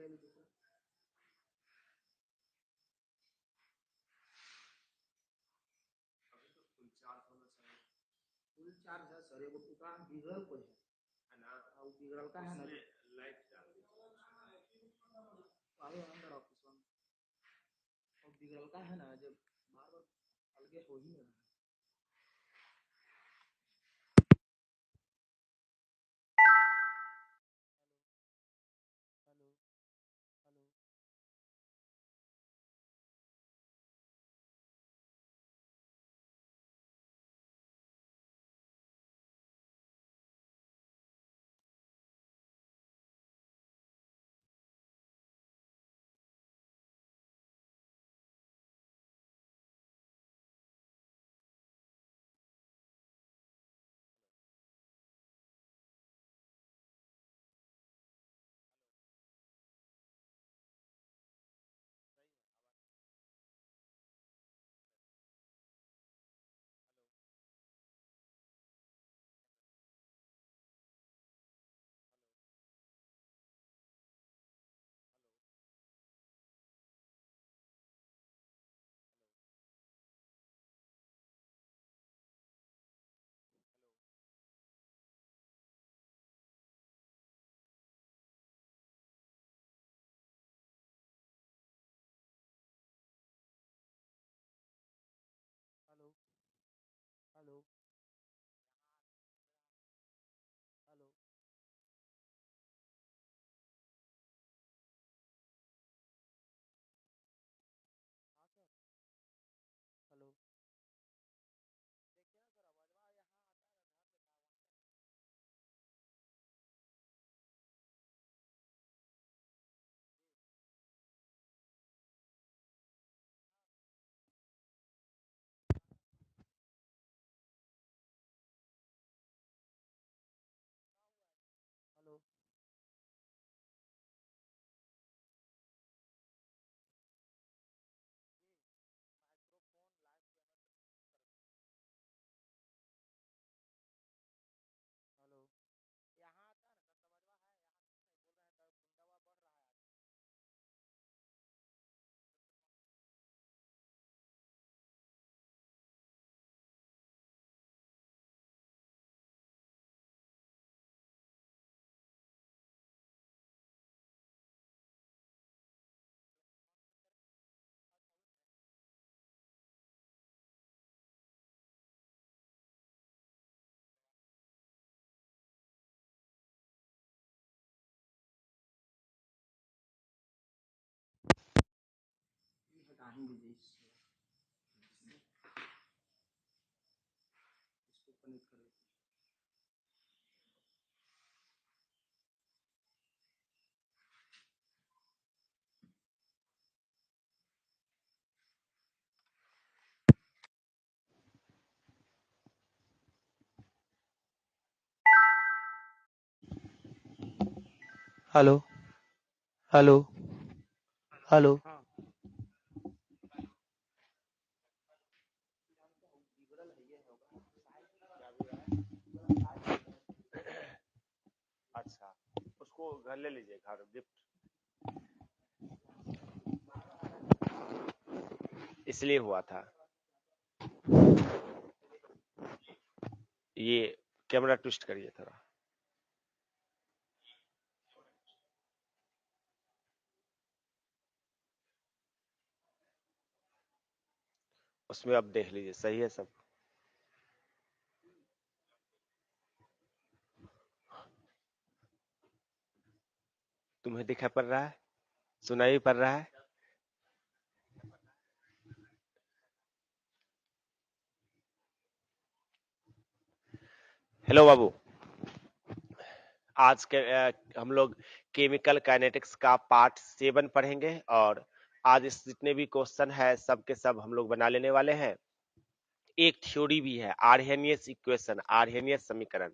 ले लो दूसरा। Full charge है सर, एगो टुकड़ा बिगड़ल कोई है ना, वो बिगड़ल का है ना, लाइट डाल दी आवे अंदर ऑफिस में, और बिगड़ल का है ना, जब बार बार अलगे हो ही नहीं रहा। Hello hello. Hello hello hello. हाँ सर। हेलो। देखिए ना सर, आवाज़ यहाँ आता है ना, घर पे था वहाँ पे। हेलो। माइक्रोफोन लाइव कैमरा कर। हेलो। यहाँ आता है ना सर, समझवा है यहाँ नहीं बोल रहे हैं, तो गुंडावा बढ़ रहा है आजकल। ये हटाएंगे जी, इसको कनेक्ट कर लेते हैं। Hello hello hello. हाँ अच्छा, उसको घर ले लीजिए, घर गिफ्ट इसलिए हुआ था। ये कैमरा ट्विस्ट करिए थोड़ा। उसमें अब देख लीजिए, सही है सब। तुम्हें दिखाई पड़ रहा है, सुनाई पड़ रहा है। हेलो बाबू, आज के हम लोग केमिकल काइनेटिक्स का पार्ट 7 पढ़ेंगे, और आज इस जितने भी क्वेश्चन है सब के सब हम लोग बना लेने वाले हैं। एक थ्योरी भी है, आर्हेनियस इक्वेशन, आर्हेनियस समीकरण,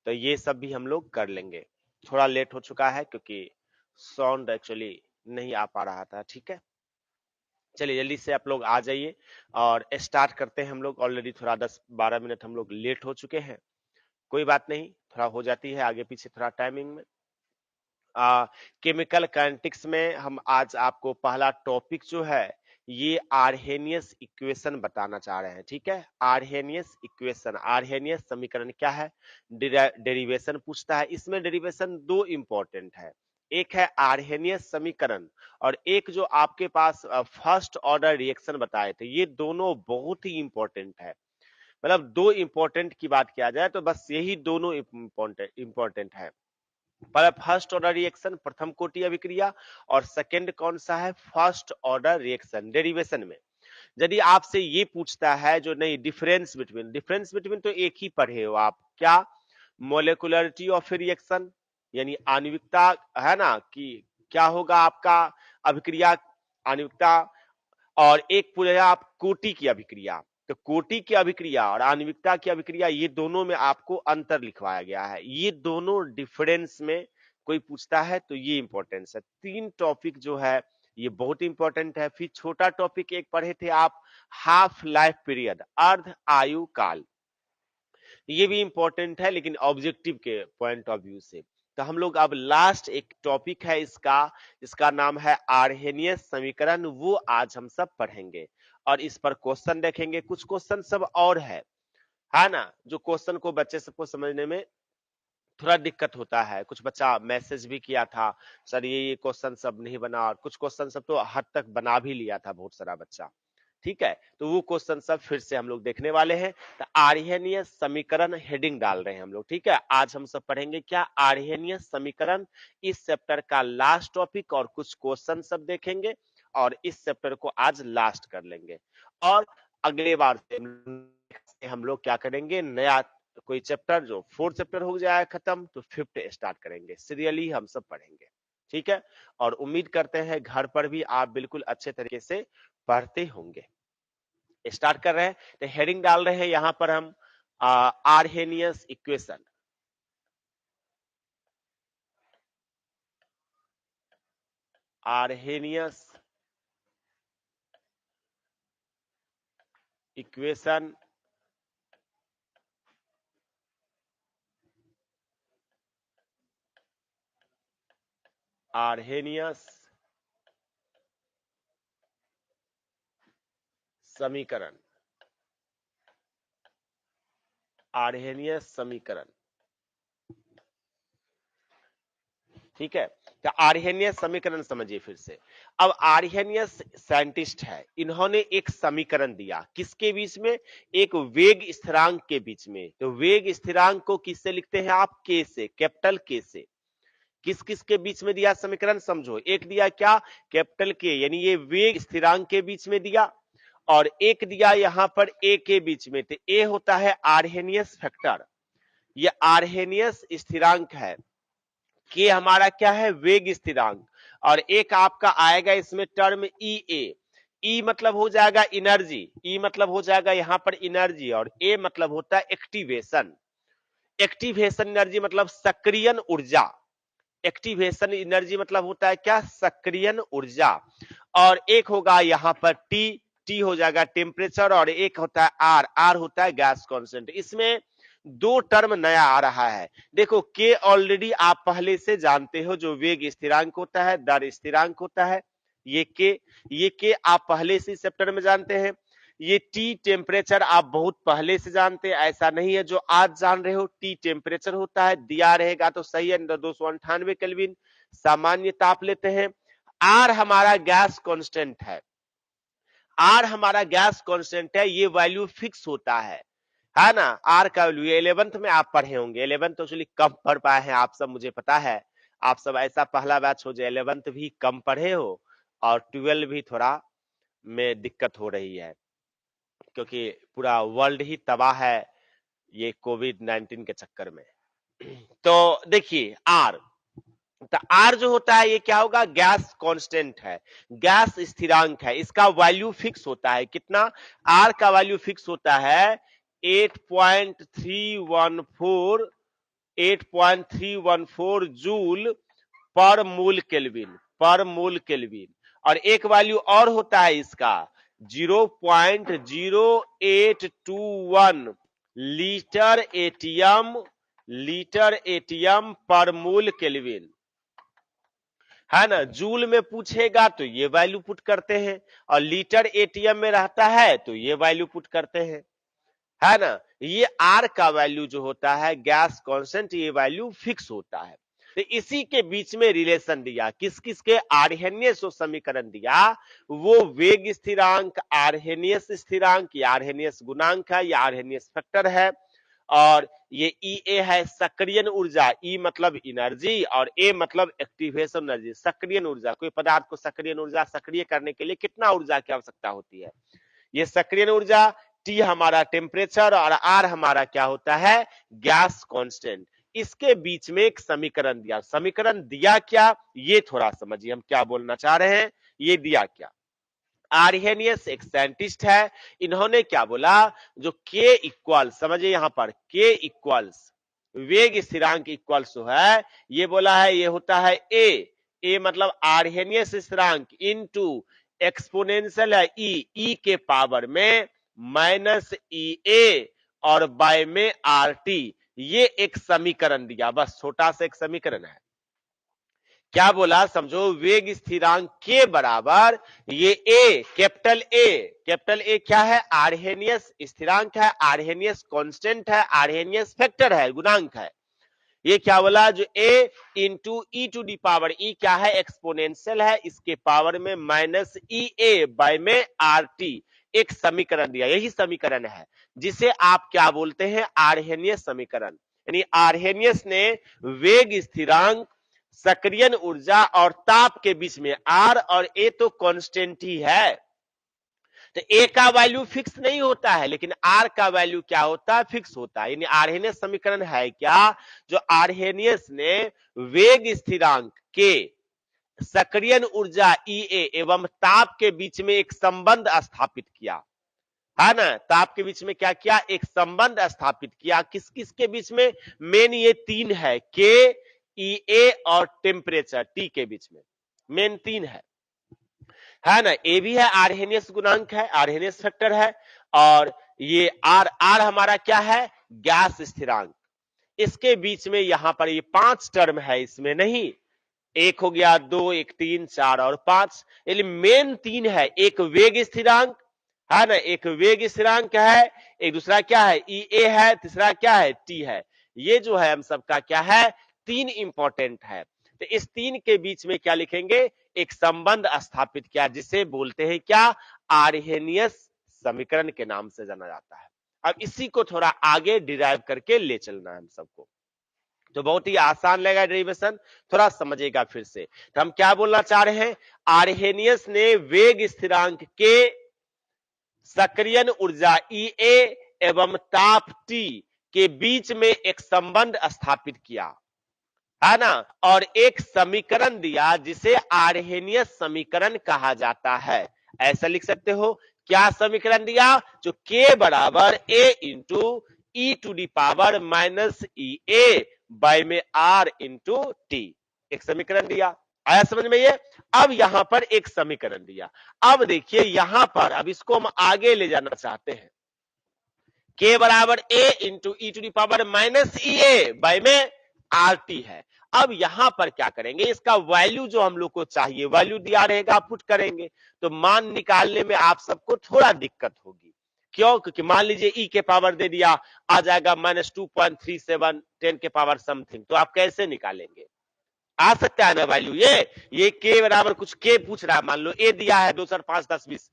तो ये सब भी हम लोग कर लेंगे। थोड़ा लेट हो चुका है क्योंकि साउंड एक्चुअली नहीं आ पा रहा था। ठीक है, चलिए जल्दी से आप लोग आ जाइए और स्टार्ट करते हैं हम लोग। ऑलरेडी थोड़ा 10-12 मिनट हम लोग लेट हो चुके हैं, कोई बात नहीं, थोड़ा हो जाती है आगे पीछे थोड़ा टाइमिंग में। केमिकल काइनेटिक्स में हम आज आपको पहला टॉपिक जो है ये आर्हेनियस इक्वेशन बताना चाह रहे हैं। ठीक है, आर्हेनियस इक्वेशन, आर्हेनियस समीकरण क्या है, डेरिवेशन पूछता है। इसमें डेरिवेशन दो इंपॉर्टेंट है, एक है आर्हेनियस समीकरण और एक जो आपके पास फर्स्ट ऑर्डर रिएक्शन बताए थे, ये दोनों बहुत ही इंपॉर्टेंट है। मतलब दो इंपॉर्टेंट की बात किया जाए तो बस यही दोनों इंपॉर्टेंट है। पर फर्स्ट ऑर्डर रिएक्शन प्रथम कोटि अभिक्रिया और सेकंड कौन सा है, फर्स्ट ऑर्डर रिएक्शन डेरिवेशन में। यदि आपसे ये पूछता है जो नहीं डिफरेंस बिटवीन तो एक ही पढ़े हो आप, क्या, मोलिकुलरिटी ऑफ रिएक्शन यानी आणविकता है ना, कि क्या होगा आपका अभिक्रिया आणविकता, और एक पूरे आप कोटि की अभिक्रिया। तो कोटि की अभिक्रिया और आणविकता की अभिक्रिया ये दोनों में आपको अंतर लिखवाया गया है। ये दोनों डिफरेंस में कोई पूछता है तो ये इंपॉर्टेंस है। तीन टॉपिक जो है ये बहुत इंपॉर्टेंट है। फिर छोटा टॉपिक एक पढ़े थे आप, हाफ लाइफ पीरियड, अर्ध आयु काल, ये भी इंपॉर्टेंट है लेकिन ऑब्जेक्टिव के पॉइंट ऑफ व्यू से। तो हम लोग अब लास्ट एक टॉपिक है इसका, इसका नाम है आर्हेनियस समीकरण, वो आज हम सब पढ़ेंगे और इस पर क्वेश्चन देखेंगे। कुछ क्वेश्चन सब और है ना, जो क्वेश्चन को बच्चे सबको समझने में थोड़ा दिक्कत होता है। कुछ बच्चा मैसेज भी किया था, सर ये क्वेश्चन सब नहीं बना, और कुछ क्वेश्चन सब तो हद तक बना भी लिया था बहुत सारा बच्चा। ठीक है, तो वो क्वेश्चन सब फिर से हम लोग देखने वाले हैं। तो आर्हेनियस समीकरण हेडिंग डाल रहे हैं हम लोग। ठीक है, आज हम सब पढ़ेंगे क्या, आर्हेनियस समीकरण, इस चैप्टर का लास्ट टॉपिक, और कुछ क्वेश्चन सब देखेंगे और इस चैप्टर को आज लास्ट कर लेंगे। और अगले बार से हम लोग क्या करेंगे, नया कोई चैप्टर, जो 4th चैप्टर हो जाए खत्म तो 5th स्टार्ट करेंगे, सीरियली हम सब पढ़ेंगे। ठीक है, और उम्मीद करते हैं घर पर भी आप बिल्कुल अच्छे तरीके से पढ़ते होंगे। स्टार्ट कर रहे हैं, तो हेडिंग डाल रहे हैं यहां पर हम Arrhenius equation. Arrhenius equation Arrhenius समीकरण, आर्हेनियस समीकरण। ठीक है, तो आर्हेनियस समीकरण समझिए फिर से। अब आर्हेनियस साइंटिस्ट है, इन्होंने एक समीकरण दिया, किसके बीच में, एक वेग स्थिरांक के बीच में। तो वेग स्थिरांक को किससे लिखते हैं आप, के से, कैपिटल के से। किस किस के बीच में दिया समीकरण समझो, एक दिया क्या, कैपिटल के, यानी ये वेग स्थिरांक के बीच में दिया, और एक दिया यहां पर ए के बीच में। तो ए होता है आर्हेनियस फैक्टर, ये आर्हेनियस स्थिरांक है, के हमारा क्या है, वेग स्थिरांक, और एक आपका आएगा इसमें टर्म ई ए। ई मतलब हो जाएगा एनर्जी, ई मतलब हो जाएगा यहां पर एनर्जी, और ए मतलब होता है एक्टिवेशन। एक्टिवेशन एनर्जी मतलब सक्रियन ऊर्जा, एक्टिवेशन एनर्जी मतलब होता है क्या, सक्रियन ऊर्जा। और एक होगा यहां पर टी, टी हो जाएगा टेम्परेचर, और एक होता है आर, आर होता है गैस कांस्टेंट। इसमें दो टर्म नया आ रहा है। देखो के ऑलरेडी आप पहले से जानते हो, जो वेग स्थिरांक होता है, दर स्थिरांक होता है, ये के आप पहले से चैप्टर में जानते हैं। ये टी टेम्परेचर आप बहुत पहले से जानते हैं, ऐसा नहीं है जो आज जान रहे हो। टी टेम्परेचर होता है, दिया रहेगा तो सही है, 298 केल्विन सामान्य ताप लेते हैं। आर हमारा गैस कांस्टेंट है, आर हमारा गैस कांस्टेंट है, ये वैल्यू फिक्स होता है ना। आर का वैल्यू 11th में आप पढ़े होंगे, 11th तो चलिए कम पढ़ पाए हैं आप सब, मुझे पता है आप सब ऐसा पहला बैच हो जो 11th भी कम पढ़े हो, और 12 भी थोड़ा में दिक्कत हो रही है, क्योंकि पूरा वर्ल्ड ही तबाह है ये कोविड-19 के चक्कर में। तो देखिए आर, तो आर जो होता है ये क्या होगा, गैस कांस्टेंट है, गैस स्थिरांक है, इसका वैल्यू फिक्स होता है कितना, आर का वैल्यू फिक्स होता है 8.314, 8.314 जूल पर मोल केल्विन, पर मोल केल्विन। और एक वैल्यू और होता है इसका 0.0821 लीटर एटीएम, लीटर एटीएम पर मोल केल्विन, है ना। जूल में पूछेगा तो ये वैल्यू पुट करते हैं, और लीटर एटीएम में रहता है तो ये वैल्यू पुट करते हैं, है ना। ये आर का वैल्यू जो होता है गैस कांस्टेंट, ये वैल्यू फिक्स होता है। तो इसी के बीच में रिलेशन दिया, किस किस के, आर्हेनियस जो समीकरण दिया वो वेग स्थिरांक, आर्हेनियस स्थिरांक, या आर्हेनियस गुणांक है, या आर्हेनियस फैक्टर है, और ये ई है सक्रियन ऊर्जा, ई मतलब एनर्जी और ए मतलब एक्टिवेशन एनर्जी, सक्रियन ऊर्जा। कोई पदार्थ को सक्रियन ऊर्जा, सक्रिय करने के लिए कितना ऊर्जा की आवश्यकता होती है, ये सक्रियन ऊर्जा, टी हमारा टेम्परेचर, और आर हमारा क्या होता है, गैस कांस्टेंट। इसके बीच में एक समीकरण दिया, समीकरण दिया क्या ये थोड़ा समझिए हम क्या बोलना चाह रहे हैं। ये दिया क्या, आर्हेनियस एक साइंटिस्ट है, इन्होंने क्या बोला, जो के इक्वल, समझिए यहां पर के इक्वल्स वेग स्थिरांक इक्वल्स है, ये बोला है ये होता है ए मतलब आर्हेनियस स्थिरांक इनटू एक्सपोनेंशियल है ई के पावर में माइनस ई ए और बाय में आर टी। ये एक समीकरण दिया, बस छोटा सा एक समीकरण है। क्या बोला समझो, वेग स्थिरांक के बराबर ये कैपिटल ए क्या है, आर्हेनियस स्थिरांक है, आर्हेनियस कांस्टेंट है, आर्हेनियस फैक्टर है, गुणांक है। ये क्या बोला, जो A into e to the power, e क्या है, एक्सपोनेंशियल है, इसके पावर में माइनस ई ए बाय में आर टी। एक समीकरण दिया, यही समीकरण है जिसे आप क्या बोलते हैं, आर्हेनियस समीकरण। यानी आर्हेनियस ने वेग स्थिरांक, सक्रियन ऊर्जा और ताप के बीच में, आर और ए तो कांस्टेंट ही है, तो ए का वैल्यू फिक्स नहीं होता है, लेकिन आर का वैल्यू क्या होता है, फिक्स होता है। यानी आर्हेनियस समीकरण है क्या, जो आर्हेनियस ने वेग स्थिरांक के, सक्रियन ऊर्जा ई एवं ताप के बीच में एक संबंध स्थापित किया, है ना। ताप के बीच में क्या किया, एक संबंध स्थापित किया, किस किस के बीच में, मेन ये तीन है, के, ई ए और टेम्परेचर टी के बीच में, मेन तीन है ना। ए भी है, आर्हेनियस गुणांक है, आर्हेनियस फैक्टर है, और ये आर हमारा क्या है, गैस स्थिरांक। इसके बीच में यहां पर ये पांच टर्म है, इसमें नहीं, एक हो गया, दो, एक, तीन, चार और पांच, यानी मेन तीन है, एक वेग स्थिरांक है ना, एक वेग स्थिरांक है, एक दूसरा क्या है, ई ए है, तीसरा क्या है, टी है। ये जो है हम सबका क्या है, तीन इंपॉर्टेंट है। तो इस तीन के बीच में क्या लिखेंगे, एक संबंध स्थापित किया, जिसे बोलते हैं क्या, आर्हेनियस समीकरण के नाम से जाना जाता है। अब इसी को थोड़ा आगे डिराइव करके ले चलना है हम सबको, तो बहुत ही आसान लगेगा डेरिवेशन, थोड़ा समझेगा फिर से। तो हम क्या बोलना चाह रहे हैं, आर्हेनियस ने वेग स्थिरांक के, सक्रियन ऊर्जा ई एवं ताप टी के बीच में एक संबंध स्थापित किया, है ना, और एक समीकरण दिया जिसे आर्हेनियस समीकरण कहा जाता है। ऐसा लिख सकते हो, क्या समीकरण दिया, जो के बराबर A into e to the power minus E A by में आर इंटू टी, एक समीकरण दिया। आया समझ में ये। अब यहां पर एक समीकरण दिया, अब देखिए यहां पर, अब इसको हम आगे ले जाना चाहते हैं, के बराबर A into e to the power minus E A by में आर टी है। अब यहां पर क्या करेंगे, इसका वैल्यू जो हम लोग को चाहिए, वैल्यू दिया रहेगा, पुट करेंगे, तो मान निकालने में आप सबको थोड़ा दिक्कत होगी। क्यों, क्योंकि मान लीजिए ई के पावर दे दिया, आ जाएगा -2.37 10 के पावर समथिंग, तो आप कैसे निकालेंगे, आ सकता है ना वैल्यू, ये के बराबर कुछ के पूछ रहा है, मान लो ए दिया है 2 4 5 10 20,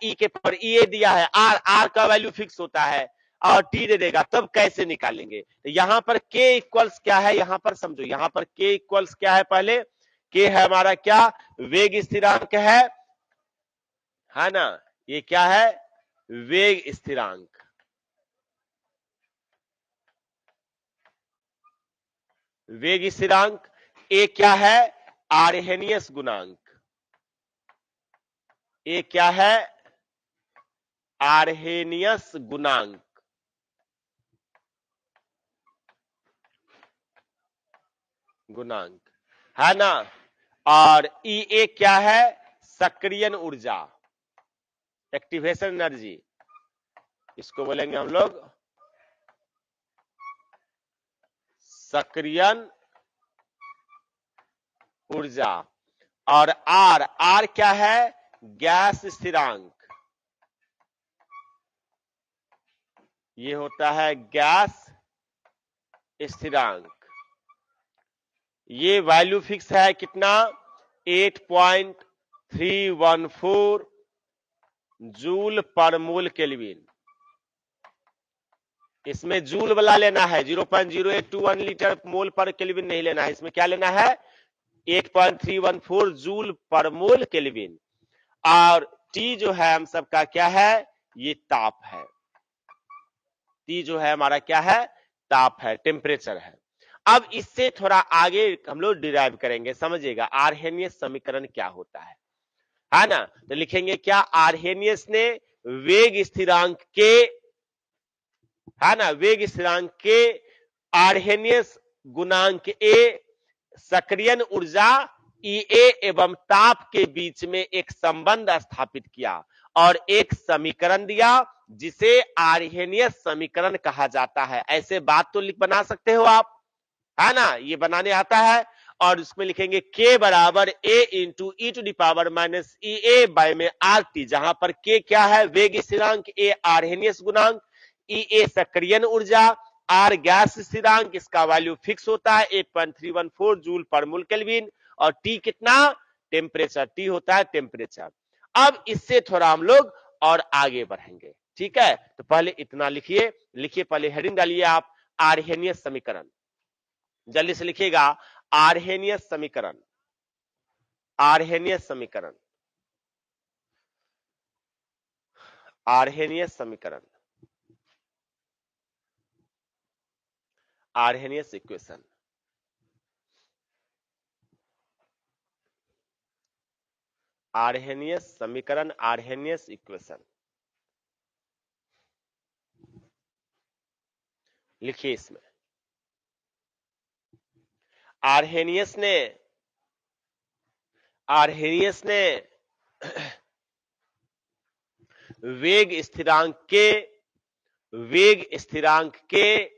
ई के पावर ई ए दिया है, आर का वैल्यू फिक्स होता है, और टी दे देगा, तब कैसे निकालेंगे। तो यहां पर के इक्वल्स क्या है, यहां पर समझो, यहां पर के इक्वल्स क्या है, पहले के है हमारा क्या, वेग स्थिरांक है ना, ये क्या है, वेग स्थिरांक, वेग स्थिरांक। ए क्या है, आर्हेनियस गुणांक, ए क्या है, आर्हेनियस गुणांक, है ना, और ई ए क्या है, सक्रियन ऊर्जा, एक्टिवेशन एनर्जी, इसको बोलेंगे हम लोग सक्रियन ऊर्जा। और आर, आर क्या है? गैस स्थिरांक। ये होता है गैस स्थिरांक। ये वैल्यू फिक्स है कितना? 8.314 जूल पर मोल केल्विन। इसमें जूल वाला लेना है, 0.0821 लीटर मोल पर केल्विन नहीं लेना है। इसमें क्या लेना है? 8.314 जूल पर मोल केल्विन। और टी जो है हम सबका क्या है? ये ताप है। टी जो है हमारा क्या है? ताप है, टेम्परेचर है। अब इससे थोड़ा आगे हम लोग डिराइव करेंगे, समझिएगा आर्हेनियस समीकरण क्या होता है ना? तो लिखेंगे क्या? आर्हेनियस ने वेग स्थिरांक के, है ना, वेग स्थिरांक के आर्हेनियस गुणांक ए, सक्रियन ऊर्जा ईए एवं ताप के बीच में एक संबंध स्थापित किया और एक समीकरण दिया जिसे आर्हेनियस समीकरण कहा जाता है। ऐसे बात तो लिख बना सकते हो आप, है ना? ये बनाने आता है। और उसमें लिखेंगे के बराबर A into e to the power minus E A by में आर टी, जहां पर के क्या है? वेग स्थिरांक, ए आर्हेनियस गुणांक, ई ए सक्रियन ऊर्जा, आर गैस स्थिरांक, इसका वैल्यू फिक्स होता है 8.314 जूल पर मोल केल्विन, और टी कितना? टेम्परेचर, टी होता है टेम्परेचर। अब इससे थोड़ा हम लोग और आगे बढ़ेंगे, ठीक है? तो पहले इतना लिखिए, लिखिए पहले हेडिंग डालिए आप, आर्हेनियस समीकरण। जल्दी से लिखिएगा, आर्हेनियस समीकरण, आर्हेनियस समीकरण, आर्हेनियस समीकरण, आर्हेनियस इक्वेशन। आर्हेनियस समीकरण, आर्हेनियस इक्वेशन लिखिए। इसमें आर्हेनियस ने, आर्हेनियस ने वेग स्थिरांक के, वेग स्थिरांक के,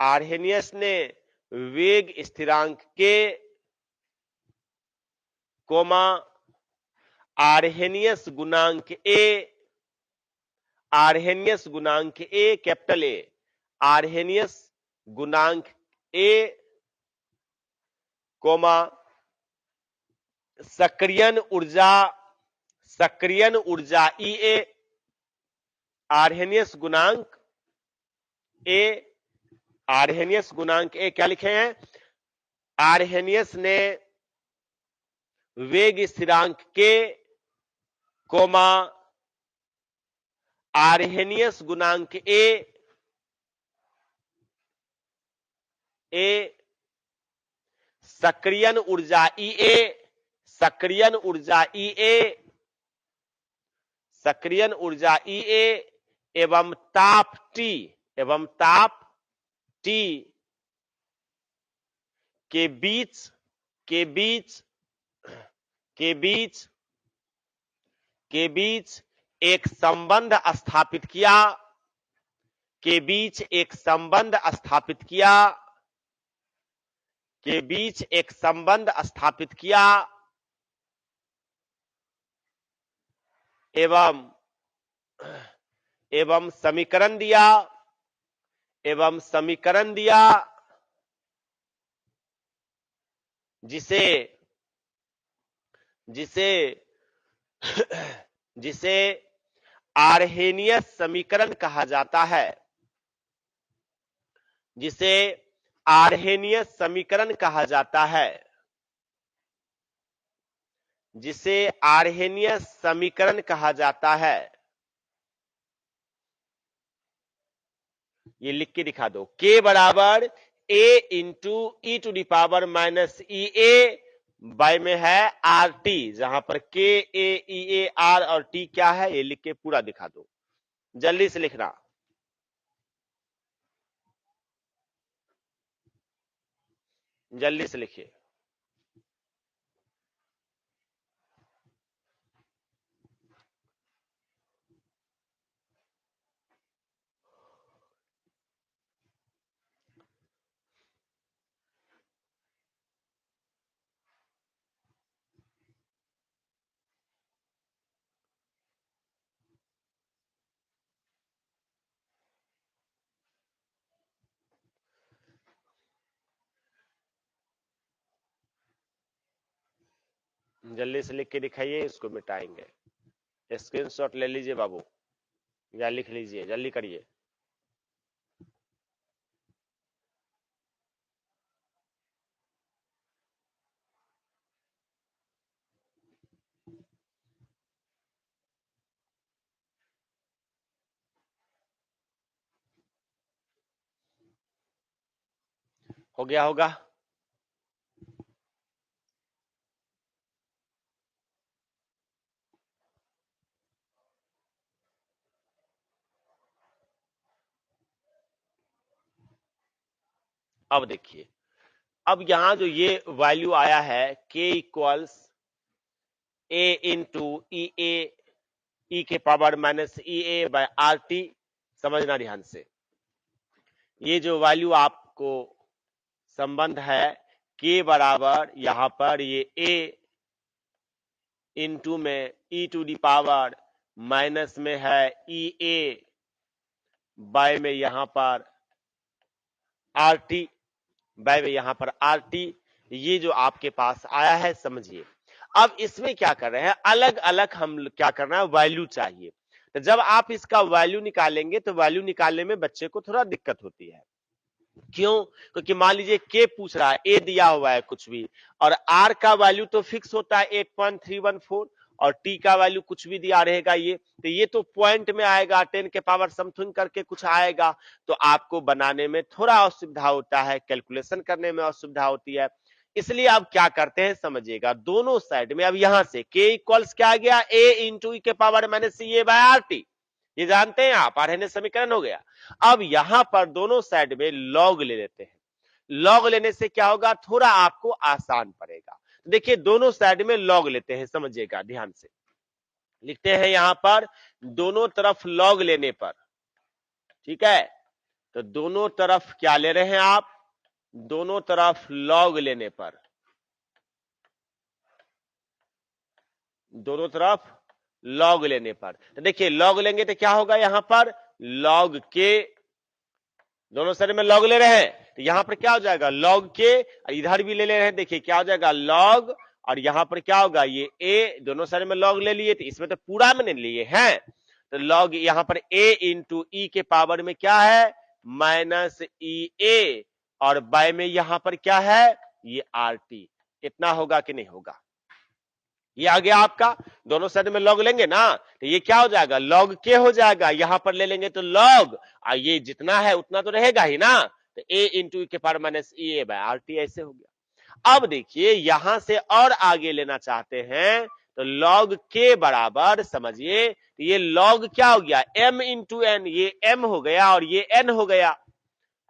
आर्हेनियस ने वेग स्थिरांक के कोमा आर्हेनियस गुणांक ए, आर्हेनियस गुणांक ए कैपिटल ए, आर्हेनियस गुणांक ए कोमा सक्रियन ऊर्जा, सक्रियन ऊर्जा ई ए, आर्हेनियस गुणांक ए, आर्हेनियस गुणांक ए क्या लिखे हैं? आर्हेनियस ने वेग स्थिरांक के कोमा आर्हेनियस गुणांक ए, ए सक्रियन ऊर्जा ई ए, सक्रियन ऊर्जा ई ए, सक्रियन ऊर्जा ई ए एवं ताप टी, एवं ताप टी के बीच, के बीच, के बीच, के बीच एक संबंध स्थापित किया, के बीच एक संबंध स्थापित किया, के बीच एक संबंध स्थापित किया एवं, एवं समीकरण दिया, एवं समीकरण दिया जिसे, जिसे जिसे आर्हेनियस समीकरण कहा जाता है, जिसे आर्हेनियस समीकरण कहा जाता है, जिसे आर्हेनियस समीकरण कहा जाता है। ये लिख के दिखा दो, के बराबर A into e to the power minus E A by में है आर टी, जहां पर के ए ई ए आर और टी क्या है ये लिख के पूरा दिखा दो, जल्दी से लिखना। जल्दी से लिखिए। जल्दी से लिख के दिखाइए, इसको मिटाएंगे। स्क्रीनशॉट ले लीजिए बाबू, या लिख लीजिए, जल्दी करिए। हो गया होगा। अब देखिए, अब यहां जो ये वैल्यू आया है k इक्वल्स a इंटू ई ए ई के power minus E A by r T, समझना ध्यान से। ये जो वैल्यू आपको संबंध है k बराबर यहां पर ये a इंटू में ई टू दी पावर माइनस में है ई ए बाय में यहां पर आर टी, बाय में यहां पर आर टी, ये जो आपके पास आया है समझिए। अब इसमें क्या कर रहे हैं, अलग अलग हम क्या करना है, वैल्यू चाहिए। तो जब आप इसका वैल्यू निकालेंगे तो वैल्यू निकालने में बच्चे को थोड़ा दिक्कत होती है। क्यों? क्योंकि मान लीजिए के पूछ रहा है, ए दिया हुआ है कुछ भी, और आर का वैल्यू तो फिक्स होता है 8.314, और टी का वैल्यू कुछ भी दिया रहेगा ये, तो ये तो पॉइंट में आएगा, 10 के पावर समथिंग करके कुछ आएगा, तो आपको बनाने में थोड़ा असुविधा होता है, कैलकुलेशन करने में असुविधा होती है। इसलिए अब क्या करते हैं समझिएगा, दोनों साइड में अब यहां से k इक्वल्स क्या आ गया, a इंटू ई के power minus C A by r T, ये जानते हैं आप, आरएनए समीकरण हो गया। अब यहां पर दोनों साइड में लॉग ले लेते हैं, लॉग लेने से क्या होगा, थोड़ा आपको आसान पड़ेगा। देखिए दोनों साइड में लॉग लेते हैं, समझिएगा ध्यान से, लिखते हैं यहां पर दोनों तरफ लॉग लेने पर, ठीक है, तो दोनों तरफ क्या ले रहे हैं आप, दोनों तरफ लॉग लेने पर, दोनों तरफ लॉग लेने पर, तो देखिए लॉग लेंगे तो क्या होगा, यहां पर लॉग के, दोनों साइड में लॉग ले रहे हैं, तो यहां पर क्या हो जाएगा लॉग के, इधर भी ले रहे हैं, देखिए क्या हो जाएगा लॉग, और यहां पर क्या होगा ये a, दोनों साइड में लॉग ले लिए, तो इसमें तो पूरा में नहीं लिए हैं, तो लॉग यहां पर a इंटू ई के पावर में क्या है माइनस ई ए, और बाय में यहां पर क्या है ये आर टी, इतना होगा कि नहीं होगा, ये आ गया आपका, दोनों साइड में लॉग लेंगे ना, तो ये क्या हो जाएगा लॉग के हो जाएगा, यहां पर ले लेंगे तो लॉग, और ये जितना है उतना तो रहेगा ही ना, तो a इंटू के power minus E A by r T, ऐसे हो गया। अब देखिए यहां से और आगे लेना चाहते हैं, तो लॉग के बराबर समझिए, तो ये लॉग क्या हो गया m इंटू एन, ये m हो गया और ये n हो गया,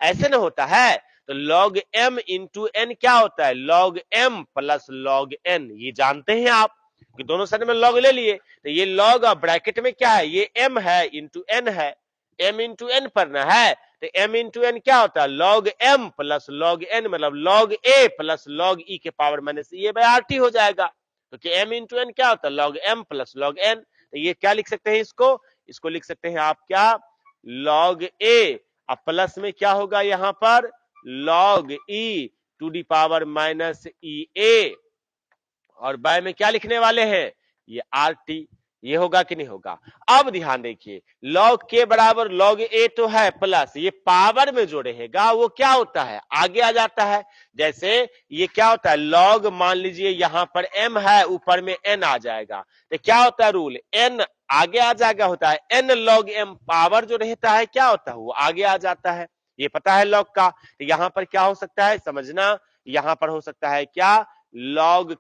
ऐसे ना होता है, तो log m इंटू एन क्या होता है log m plus log n, ये जानते हैं आप कि दोनों साइड में log ले लिए, तो ये log ब्रैकेट में क्या है ये m है इंटू n है, m इंटू एन पढ़ना है, तो m इंटू एन क्या होता है log m plus log n, मतलब log a plus log e के power minus e by r t हो जाएगा, क्योंकि तो m इंटू एन क्या होता है log m plus log n, तो ये क्या लिख सकते हैं इसको लिख सकते हैं आप क्या log a, अब प्लस में क्या होगा यहां पर log e to the power minus E a, और बाय में क्या लिखने वाले हैं ये आर टी, ये होगा कि नहीं होगा। अब ध्यान देखिए log के बराबर log a तो है, प्लस ये पावर में जो रहेगा वो क्या होता है आगे आ जाता है, जैसे ये क्या होता है log, मान लीजिए यहां पर m है, ऊपर में n आ जाएगा, तो क्या होता है रूल, n आगे आ जाएगा, होता है n log m, पावर जो रहता है क्या होता है वो आगे आ जाता है, ये पता है log का, तो यहां पर क्या हो सकता है समझना, यहां पर हो सकता है क्या log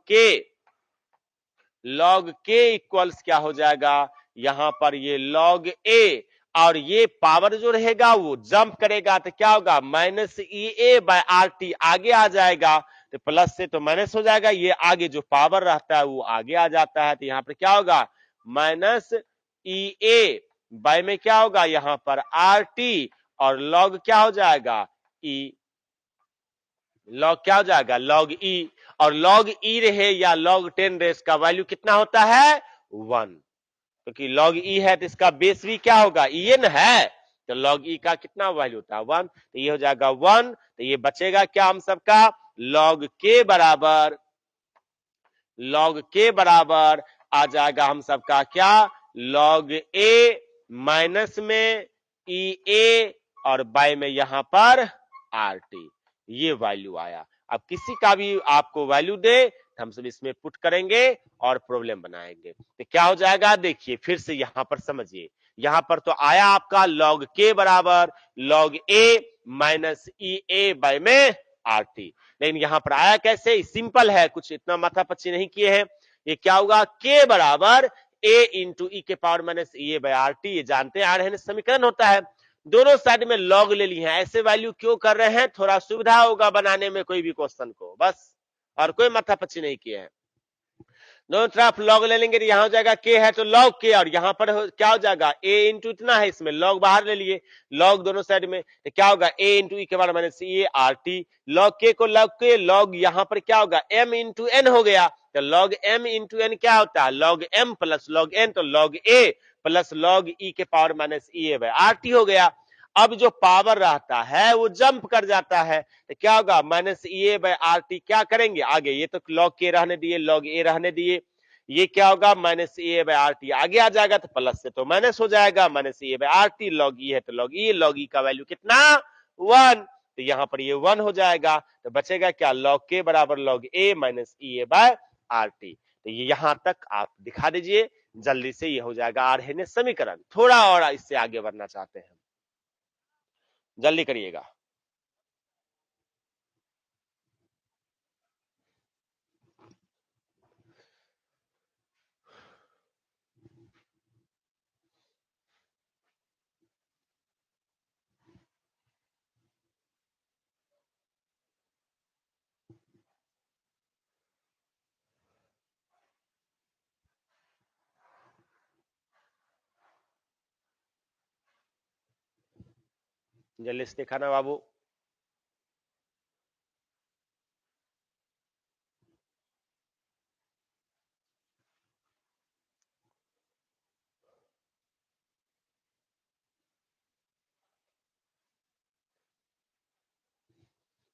के इक्वल्स क्या हो जाएगा, यहां पर ये log a, और ये पावर जो रहेगा वो जंप करेगा, तो क्या होगा minus E A by r T, आगे आ जाएगा, तो प्लस से तो माइनस हो जाएगा, ये आगे जो पावर रहता है वो आगे आ जाता है, तो यहां पर क्या होगा माइनस ई ए, बाय में क्या होगा यहां पर आर टी, और log क्या हो जाएगा ई, log क्या हो जाएगा log e, और log e रहे या log 10 रहे, इसका वैल्यू कितना होता है 1, क्योंकि log e है तो इसका बेस भी क्या होगा en है, तो log e का कितना वैल्यू होता है 1, तो ये हो जाएगा 1, तो ये बचेगा क्या हम सबका log लॉग के बराबर आ जाएगा हम सबका क्या, लॉग ए माइनस में ई ए और बाय में यहां पर आर टी, ये वैल्यू आया। अब किसी का भी आपको वैल्यू दे हम सब इसमें पुट करेंगे और प्रॉब्लम बनाएंगे, तो क्या हो जाएगा देखिए फिर से यहां पर समझिए। यहां पर तो आया आपका लॉग के बराबर log A minus E A by में आर टी, लेकिन यहां पर आया कैसे, सिंपल है, कुछ इतना माथापच्ची नहीं किए हैं। ये क्या होगा, के बराबर ए इंटू ई के power minus E A by r T, ये जानते हैं आर समीकरण होता है। दोनों साइड में लॉग ले लिए हैं, ऐसे वैल्यू क्यों कर रहे हैं, थोड़ा सुविधा होगा बनाने में कोई भी क्वेश्चन को, बस, और कोई माथापच्ची नहीं किए हैं। दोनों तरफ लॉग ले लेंगे तो यहां हो जाएगा के है तो लॉग के, और यहां पर क्या हो जाएगा ए इंटू इतना है, इसमें लॉग बाहर ले लिए, लॉग दोनों साइड में, तो क्या होगा ए इंटू ई के बारे minus A R T, log के को लॉग के, लॉग यहां पर क्या होगा एम इंटू एन हो गया, तो लॉग एम इंटू एन क्या होता है, log m plus log n, तो log a plus log e के power minus E A by r t हो गया। अब जो पावर रहता है वो जंप कर जाता है, तो क्या होगा minus E A by r T, क्या करेंगे आगे, ये तो लॉग के रहने दिए, लॉग ए रहने दिए, ये क्या होगा minus A by r T, आगे आ जाएगा तो प्लस से तो माइनस हो जाएगा, minus A by r T, log ई है तो लॉग ई का वैल्यू कितना 1, तो यहां पर ये 1 हो जाएगा, तो बचेगा क्या लॉग के बराबर लॉग ए माइनस ई बाय आर टी। तो ये यहां तक आप दिखा दीजिए, जल्दी से ये हो जाएगा आर समीकरण। थोड़ा और इससे आगे बढ़ना चाहते हैं, जल्दी करिएगा। जल्दी से दिखाना बाबू।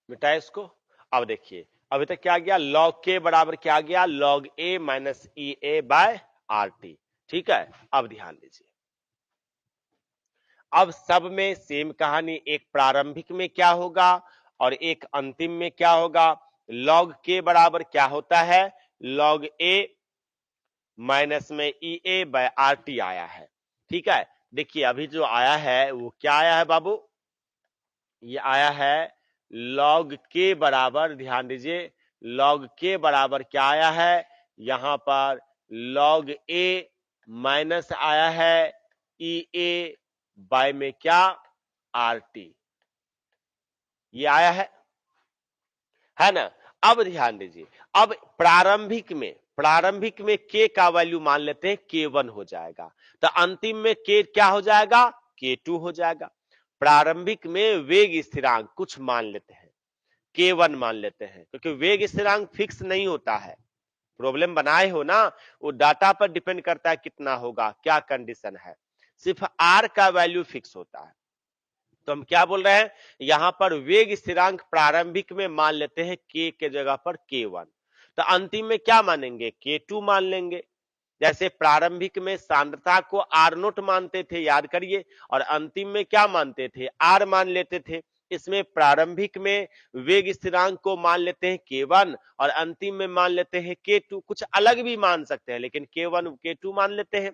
मिटाए इसको। अब देखिए अभी तक क्या गया, लॉग के बराबर क्या गया, log A minus E A by r t, ठीक है। अब ध्यान दीजिए, अब सब में सेम कहानी, एक प्रारंभिक में क्या होगा और एक अंतिम में क्या होगा। लॉग के बराबर क्या होता है, लॉग ए माइनस में ई ए बाय आर टी आया है, ठीक है। देखिए अभी जो आया है वो क्या आया है बाबू, ये आया है लॉग के बराबर, ध्यान दीजिए, लॉग के बराबर क्या आया है, यहां पर लॉग ए माइनस आया है ई ए बाय में क्या आर टी, ये आया है ना। अब ध्यान दीजिए, अब प्रारंभिक में के का वैल्यू मान लेते हैं K1 हो जाएगा, तो अंतिम में के क्या हो जाएगा K2 हो जाएगा। प्रारंभिक में वेग स्थिरांक कुछ मान लेते हैं, K1 मान लेते हैं, क्योंकि वेग स्थिरांक फिक्स नहीं होता है, प्रॉब्लम बनाए हो ना, वो डाटा पर डिपेंड करता है कितना होगा, क्या कंडीशन है, सिर्फ R का वैल्यू फिक्स होता है। तो हम क्या बोल रहे हैं, यहां पर वेग स्थिरांक प्रारंभिक में मान लेते हैं K के जगह पर K1, तो अंतिम में क्या मानेंगे K2 मान लेंगे। जैसे प्रारंभिक में सांद्रता को R नोट मानते थे, याद करिए, और अंतिम में क्या मानते थे R मान लेते थे। इसमें प्रारंभिक में वेग स्थिरांक को मान लेते हैं K1 और अंतिम में मान लेते हैं K2, कुछ अलग भी मान सकते हैं लेकिन K1 K2 मान लेते हैं।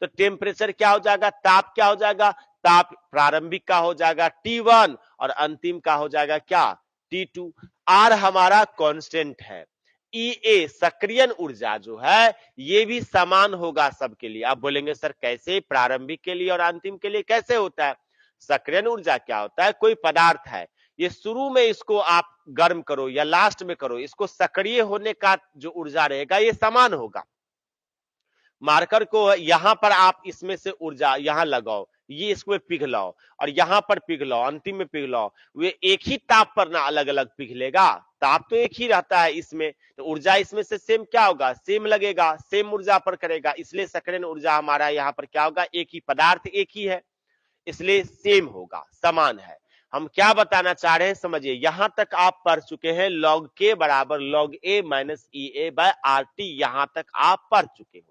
तो टेम्परेचर क्या हो जाएगा, ताप क्या हो जाएगा, ताप प्रारंभिक का हो जाएगा T1 और अंतिम का हो जाएगा क्या T2। R हमारा कांस्टेंट है, EA सक्रियण ऊर्जा जो है ये भी समान होगा सबके लिए। आप बोलेंगे सर कैसे, प्रारंभिक के लिए और अंतिम के लिए कैसे होता है। सक्रियण ऊर्जा क्या होता है, कोई पदार्थ है, ये शुरू में इसको आप गर्म करो या लास्ट में करो, इसको सक्रिय होने का जो ऊर्जा रहेगा ये समान होगा। मार्कर को यहां पर आप इसमें से ऊर्जा यहां लगाओ, ये इसको पिघलाओ और यहां पर पिघलाओ, अंतिम में पिघलाओ, वे एक ही ताप पर ना अलग अलग पिघलेगा, ताप तो एक ही रहता है इसमें, तो ऊर्जा इसमें से सेम क्या होगा, सेम लगेगा, सेम ऊर्जा पर करेगा, इसलिए सक्रियण ऊर्जा हमारा यहां पर क्या होगा, एक ही पदार्थ एक ही है इसलिए सेम होगा, समान है। हम क्या बताना चाह रहे हैं समझिए, यहां तक आप पढ़ चुके हैं log k बराबर log a minus E A by r t, यहां तक आप पढ़ चुके हो।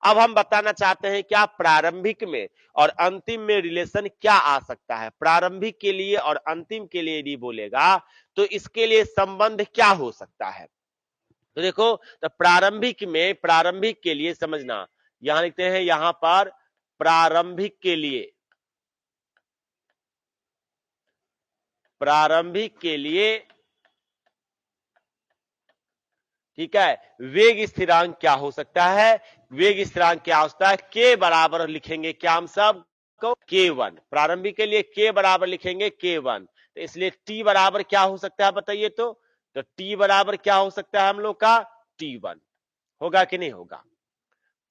अब हम बताना चाहते हैं क्या प्रारंभिक में और अंतिम में रिलेशन क्या आ सकता है। प्रारंभिक के लिए और अंतिम के लिए यदि बोलेगा तो इसके लिए संबंध क्या हो सकता है। तो देखो, तो प्रारंभिक के लिए समझना, यहां लिखते हैं यहां पर प्रारंभिक के लिए ठीक है, वेग स्थिरांक क्या हो सकता है। वेग स्थिरांक क्या होता है, के बराबर लिखेंगे क्या हम सब को k1। प्रारंभिक के लिए k बराबर लिखेंगे k1, तो इसलिए t बराबर क्या हो सकता है बताइए। तो t बराबर क्या हो सकता है हम लोग का t1, होगा कि नहीं होगा।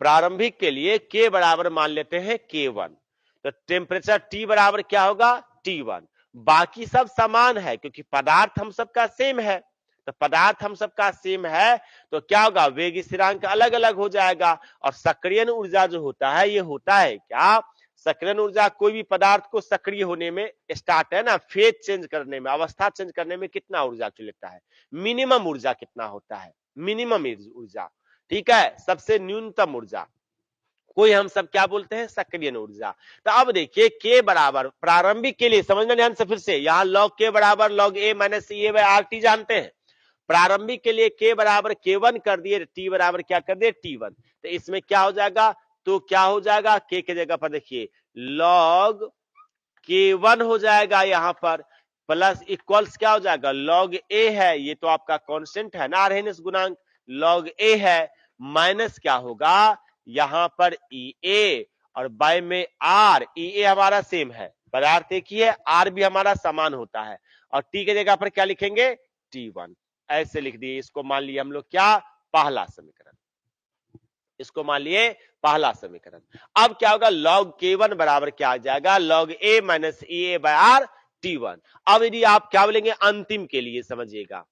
प्रारंभिक के लिए k बराबर मान लेते हैं k1, तो टेम्परेचर t बराबर क्या होगा t1। बाकी सब समान है क्योंकि पदार्थ हम सबका सेम है, तो पदार्थ हम सबका सेम है तो क्या होगा, वेग स्थिरांक अलग अलग हो जाएगा। और सक्रियण ऊर्जा जो होता है, ये होता है क्या, सक्रियण ऊर्जा कोई भी पदार्थ को सक्रिय होने में स्टार्ट है ना, फेज चेंज करने में, अवस्था चेंज करने में कितना ऊर्जा लेता है, मिनिमम ऊर्जा कितना होता है, मिनिमम ऊर्जा, ठीक है, सबसे न्यूनतम ऊर्जा कोई हम सब क्या बोलते हैं, सक्रियण ऊर्जा। तो अब देखिए के बराबर प्रारंभिक के लिए समझना ध्यान से, फिर से यहां log के बराबर log a minus E A by r t जानते हैं। प्रारंभिक के लिए के बराबर k1 कर दिए, टी बराबर क्या कर दिए t1, तो इसमें क्या हो जाएगा, तो क्या हो जाएगा, के जगह पर देखिए log k1 हो जाएगा यहां पर, प्लस इक्वल्स क्या हो जाएगा log a है, ये तो आपका कांस्टेंट है ना, आर्हेनियस गुणांक log a है, माइनस क्या होगा यहां पर ई ए, और बाय में आर, ई ए हमारा सेम है, पदार्थ एक ही है, आर भी हमारा समान होता है, और टी के जगह पर क्या लिखेंगे t1, ऐसे लिख दिए। इसको मान लिए हम लोग क्या, पहला समीकरण, इसको मान लिए पहला समीकरण। अब क्या होगा, log k1 बराबर क्या आ जाएगा, log a minus E A by r t1। अब यदि आप क्या बोलेंगे अंतिम के लिए, समझिएगा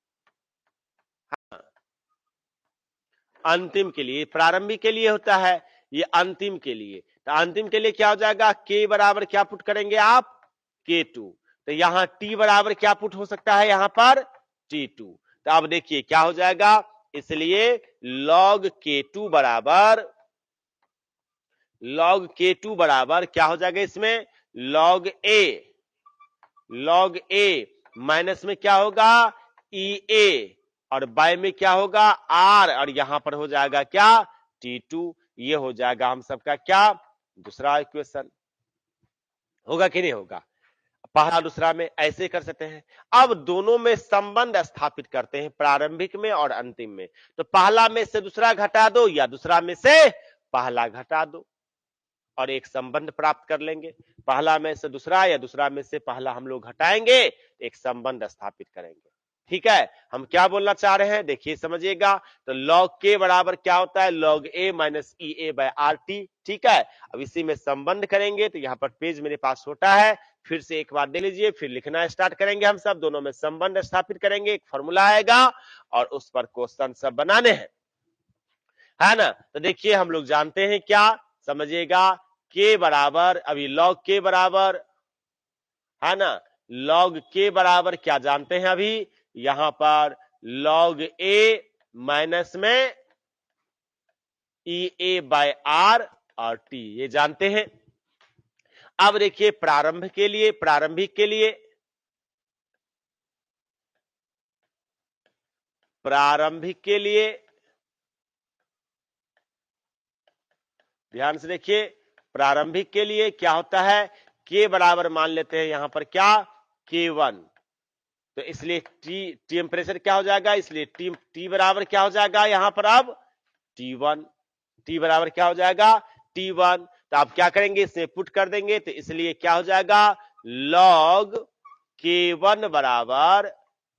अंतिम के लिए, प्रारंभिक के लिए होता है, ये अंतिम के लिए, तो अंतिम के लिए क्या हो जाएगा, k बराबर क्या पुट करेंगे आप k2, तो यहां t बराबर क्या पुट हो सकता है यहां पर t2, तो अब देखिए क्या हो जाएगा, इसलिए log k2 बराबर क्या हो जाएगा, इसमें log a माइनस में क्या होगा ई ए, और बाय में क्या होगा आर, और यहां पर हो जाएगा क्या T2, ये हो जाएगा हम सबका क्या दूसरा इक्वेशन, होगा कि नहीं होगा। पहला दूसरा में ऐसे कर सकते हैं। अब दोनों में संबंध स्थापित करते हैं, प्रारंभिक में और अंतिम में, तो पहला में से दूसरा घटा दो या दूसरा में से पहला घटा दो और एक संबंध प्राप्त कर लेंगे। पहला में से दूसरा या दूसरा में से पहला हम लोग घटाएंगे, एक संबंध स्थापित करेंगे। ठीक है, हम क्या बोलना चाह रहे हैं देखिए समझिएगा, तो log k बराबर क्या होता है, log a minus E A by r t. ठीक है, अब इसी में संबंध करेंगे, तो यहाँ पर पेज मेरे पास छोटा है, फिर से एक बार दे लीजिए, फिर लिखना स्टार्ट करेंगे हम सब, दोनों में संबंध स्थापित करेंगे, एक फॉर्मूला आएगा और उस पर क्वेश्चन सब बनाने हैं, है ना। तो देखिए हम लोग जानते हैं क्या, समझिएगा k बराबर, अभी log k बराबर है ना, log k बराबर क्या जानते हैं अभी, यहां पर log a माइनस में ई ए बाय आर और टी, ये जानते हैं। अब देखिए प्रारंभिक के लिए ध्यान से देखिए, प्रारंभिक के लिए क्या होता है, k बराबर मान लेते हैं यहां पर क्या k1, तो इसलिए टेम्परेचर क्या हो जाएगा, इसलिए टी बराबर क्या हो जाएगा यहां पर अब T1, टी बराबर क्या हो जाएगा T1, तो आप क्या करेंगे इसमें पुट कर देंगे, तो इसलिए क्या हो जाएगा log k1 बराबर,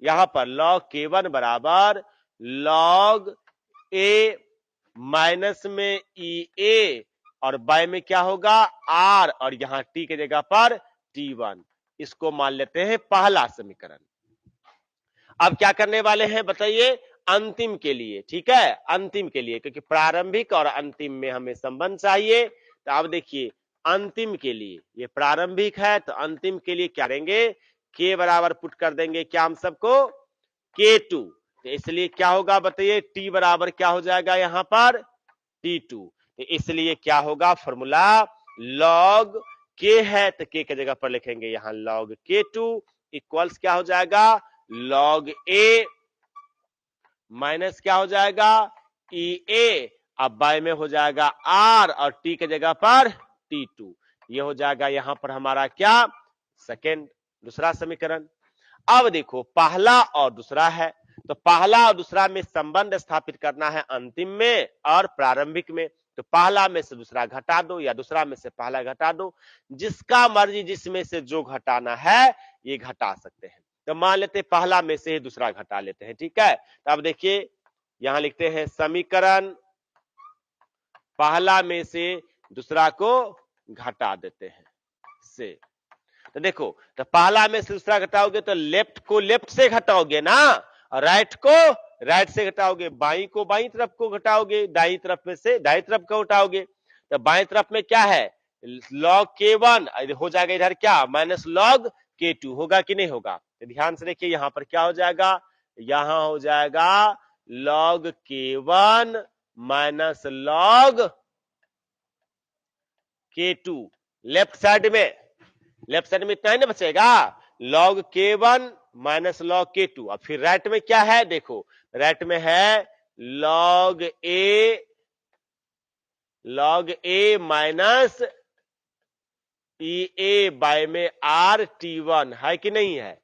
यहां पर log k1 बराबर log a माइनस में ई ए और बाय में क्या होगा आर, और यहां टी के जगह पर T1, इसको मान लेते हैं पहला समीकरण। अब क्या करने वाले हैं बताइए, अंतिम के लिए, ठीक है, अंतिम के लिए, क्योंकि प्रारंभिक और अंतिम में हमें संबंध चाहिए, तो अब देखिए अंतिम के लिए, ये प्रारंभिक है तो अंतिम के लिए क्या करेंगे, के बराबर पुट कर देंगे क्या हम सबको K2, तो इसलिए क्या होगा बताइए, T बराबर क्या हो जाएगा यहाँ पर T2, तो इसलिए क्या होगा फॉर्मूला log K है तो K की जगह पर लिखेंगे यहाँ log K2 इक्वल्स क्या हो जाएगा log A माइनस क्या हो जाएगा EA, अब बाय में हो जाएगा R और T की जगह पर T2, ये हो जाएगा यहां पर हमारा क्या सेकेंड दूसरा समीकरण। अब देखो पहला और दूसरा है, तो पहला और दूसरा में संबंध स्थापित करना है अंतिम में और प्रारंभिक में, तो पहला में से दूसरा घटा दो या दूसरा में से पहला घटा दो, जिसका मर्जी जिसमें से जो घटाना है ये घटा सकते हैं। तो मान लेते हैं पहला में से ही दूसरा घटा लेते हैं, ठीक है। तो अब देखिए यहां लिखते हैं समीकरण पहला में से दूसरा को घटा देते हैं से, तो देखो तो पहला में से दूसरा घटाओगे तो लेफ्ट को लेफ्ट से घटाओगे ना, और राइट को राइट से घटाओगे, बाई को बाई तरफ को घटाओगे, दाई तरफ में से दाई तरफ को घटाओगे, तो बाई तरफ में क्या है log K1 हो जाएगा इधर क्या माइनस log K2 होगा कि नहीं होगा, तो ध्यान से देखिए यहां पर क्या हो जाएगा, यहां हो जाएगा log K1 minus log K2, left side में इतना ही ना बचेगा log K1 minus log K2, अब फिर राइट में क्या है देखो, राइट में है log A minus EA by में RT1 है कि नहीं है,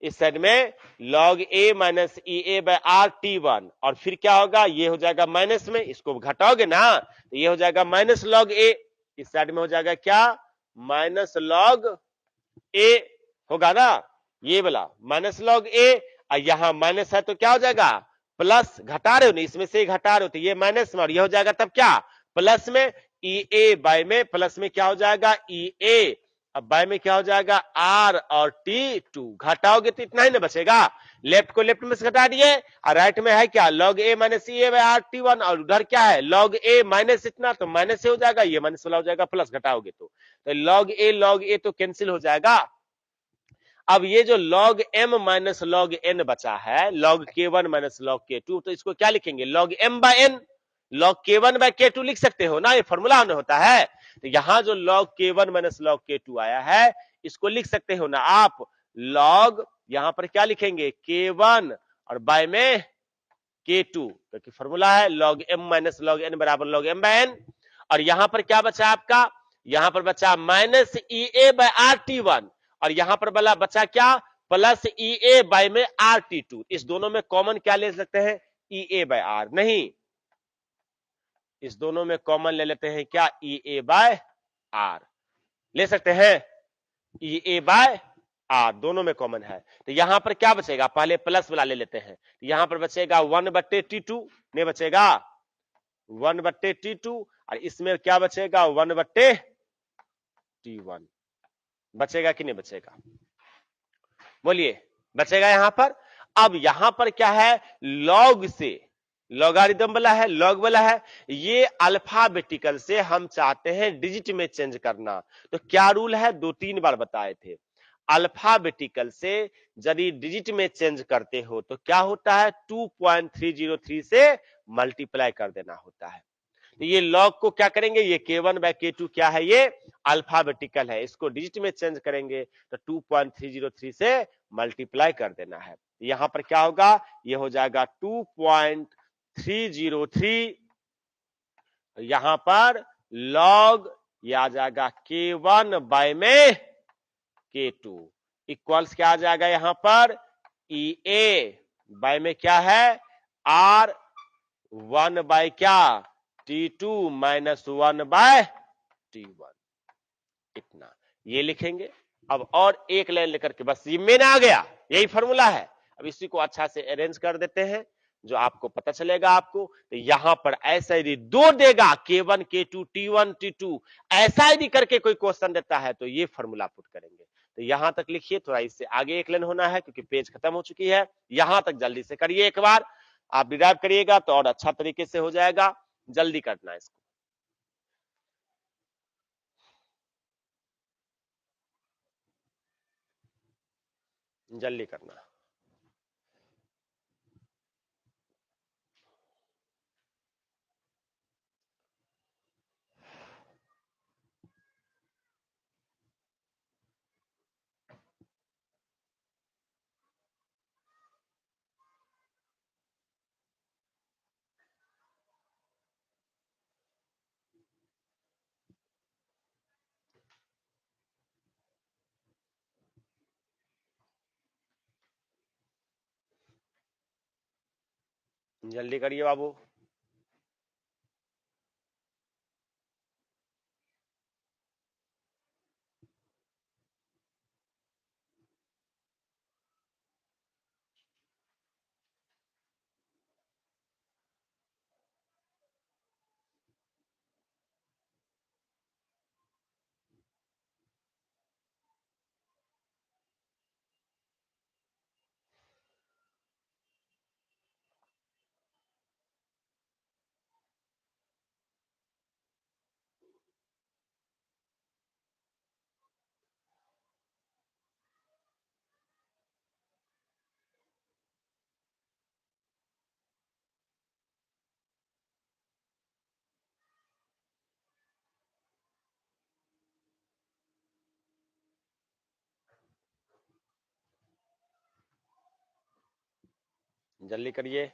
इस साइड में log A minus EA by RT1, और फिर क्या होगा ये हो जाएगा माइनस में, इसको घटाओगे ना तो ये हो जाएगा माइनस log A, इस साइड में हो जाएगा क्या माइनस log A होगा ना, ये वाला माइनस log A, और यहां माइनस है तो क्या हो जाएगा प्लस, घटा रहे हो ना इसमें से घटा रहे हो तो ये माइनस में, और ये हो जाएगा तब क्या प्लस में EA बाय में, प्लस में क्या हो जाएगा EA, अब बाय में क्या हो जाएगा R और T2, घटाओगे तो इतना ही ना बचेगा, लेफ्ट को लेफ्ट में से घटा दिए, और राइट में है क्या log A minus EA by RT1, और उधर क्या है log A माइनस इतना, तो माइनस से हो जाएगा, ये माइनस वाला हो जाएगा प्लस घटाओगे तो log A तो कैंसिल हो जाएगा। अब ये जो log M minus log N बचा है log K1 minus log K2, तो इसको क्या लिखेंगे log M by N, log K1 by K2 लिख सकते हो ना, ये फॉर्मूला में होता है, तो यहां जो log K1 minus log K2 आया है इसको लिख सकते हो ना आप log, यहां पर क्या लिखेंगे K1 और बाय में K2, क्योंकि फॉर्मूला है log M minus log N बराबर log M बाय N, और यहां पर क्या बचा आपका, यहां पर बचा माइनस EA बाय RT1, और यहां पर वाला बचा क्या प्लस EA बाय में RT2, इस दोनों में कॉमन क्या ले सकते हैं EA बाय R, नहीं इस दोनों में कॉमन ले लेते हैं क्या EA बाय R ले सकते हैं, EA बाय R दोनों में कॉमन है, तो यहां पर क्या बचेगा पहले प्लस वाला ले लेते हैं, यहां पर बचेगा 1/T2 नहीं बचेगा 1/T2, और इसमें क्या बचेगा 1/T1, बचेगा कि नहीं बचेगा बोलिए बचेगा यहां पर। अब यहां पर क्या है लॉग से लॉगारिथम वाला है, लॉग वाला है, ये अल्फाबेटिकल से हम चाहते हैं डिजिट में चेंज करना, तो क्या रूल है 2-3 बार बताए थे, अल्फाबेटिकल से यदि डिजिट में चेंज करते हो तो क्या होता है 2.303 से मल्टीप्लाई कर देना होता है, तो ये लॉग को क्या करेंगे ये K1 बाय K2 क्या है ये अल्फाबेटिकल है, इसको डिजिट में चेंज करेंगे तो 2.303 से मल्टीप्लाई कर देना है, यहां पर क्या होगा ये हो जाएगा 2.303, यहां पर लॉग ये आ जाएगा K1 बाय में K2 इक्वल्स क्या आ जाएगा यहां पर EA बाय में क्या है R 1 बाय क्या T2 माइनस 1 बाय T1, इतना ये लिखेंगे। अब और एक लाइन लेकर के बस ये मेन आ गया, यही फॉर्मूला है, अब इसी को अच्छा से अरेंज कर देते हैं जो आपको पता चलेगा आपको, तो यहां पर ऐसा यदि दो देगा K1 K2 T1 T2 ऐसा यदि करके कोई क्वेश्चन देता है तो ये फॉर्मूला पुट करेंगे, तो यहां तक लिखिए, थोड़ा इससे आगे एक लाइन होना है क्योंकि पेज खत्म हो चुकी है, यहां तक जल्दी से करिए, एक बार आप डिराइव करिएगा तो और अच्छा तरीके से हो जाएगा, जल्दी करना है इसको। जल्दी करना। जल्दी करिए बाबू। जल्दी करिए।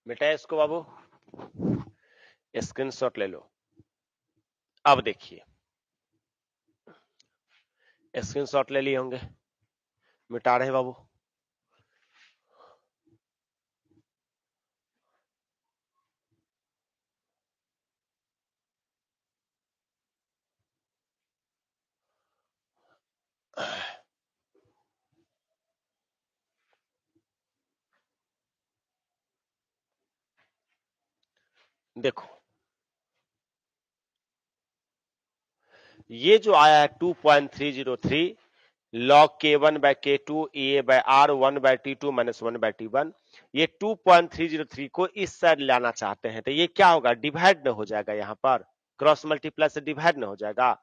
बेटा इसको बाबू स्क्रीनशॉट ले लो। अब देखिए स्क्रीनशॉट ले लिए होंगे, मिटा रहे हैं बाबू। देखो ये जो आया है 2.303 log k1 by k2 a by r 1 by t2 minus 1 by t1, ये 2.303 को इस साइड लाना चाहते हैं तो ये क्या होगा, डिवाइड न हो जाएगा, यहां पर क्रॉस मल्टीप्लाई से डिवाइड न हो जाएगा।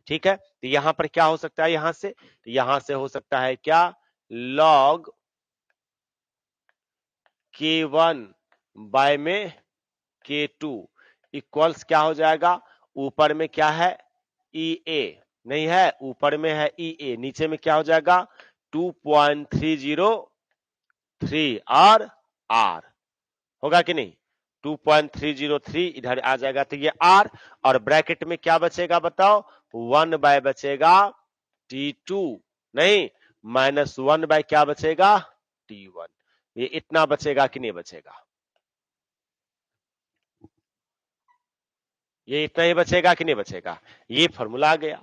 ठीक है, तो यहां पर क्या हो सकता है, यहां से तो यहां से हो सकता है क्या, log k1 बाय में k2 इक्वल्स क्या हो जाएगा, ऊपर में क्या है ई ए नहीं है, ऊपर में है ई ए, नीचे में क्या हो जाएगा 2.303 और आर होगा कि नहीं, 2.303 इधर आ जाएगा तो ये आर, और ब्रैकेट में क्या बचेगा बताओ, 1 बाय बचेगा T2 नहीं, -1 बाय क्या बचेगा T1, ये इतना बचेगा कि नहीं बचेगा, ये इतना ही बचेगा कि नहीं बचेगा, ये फॉर्मूला आ गया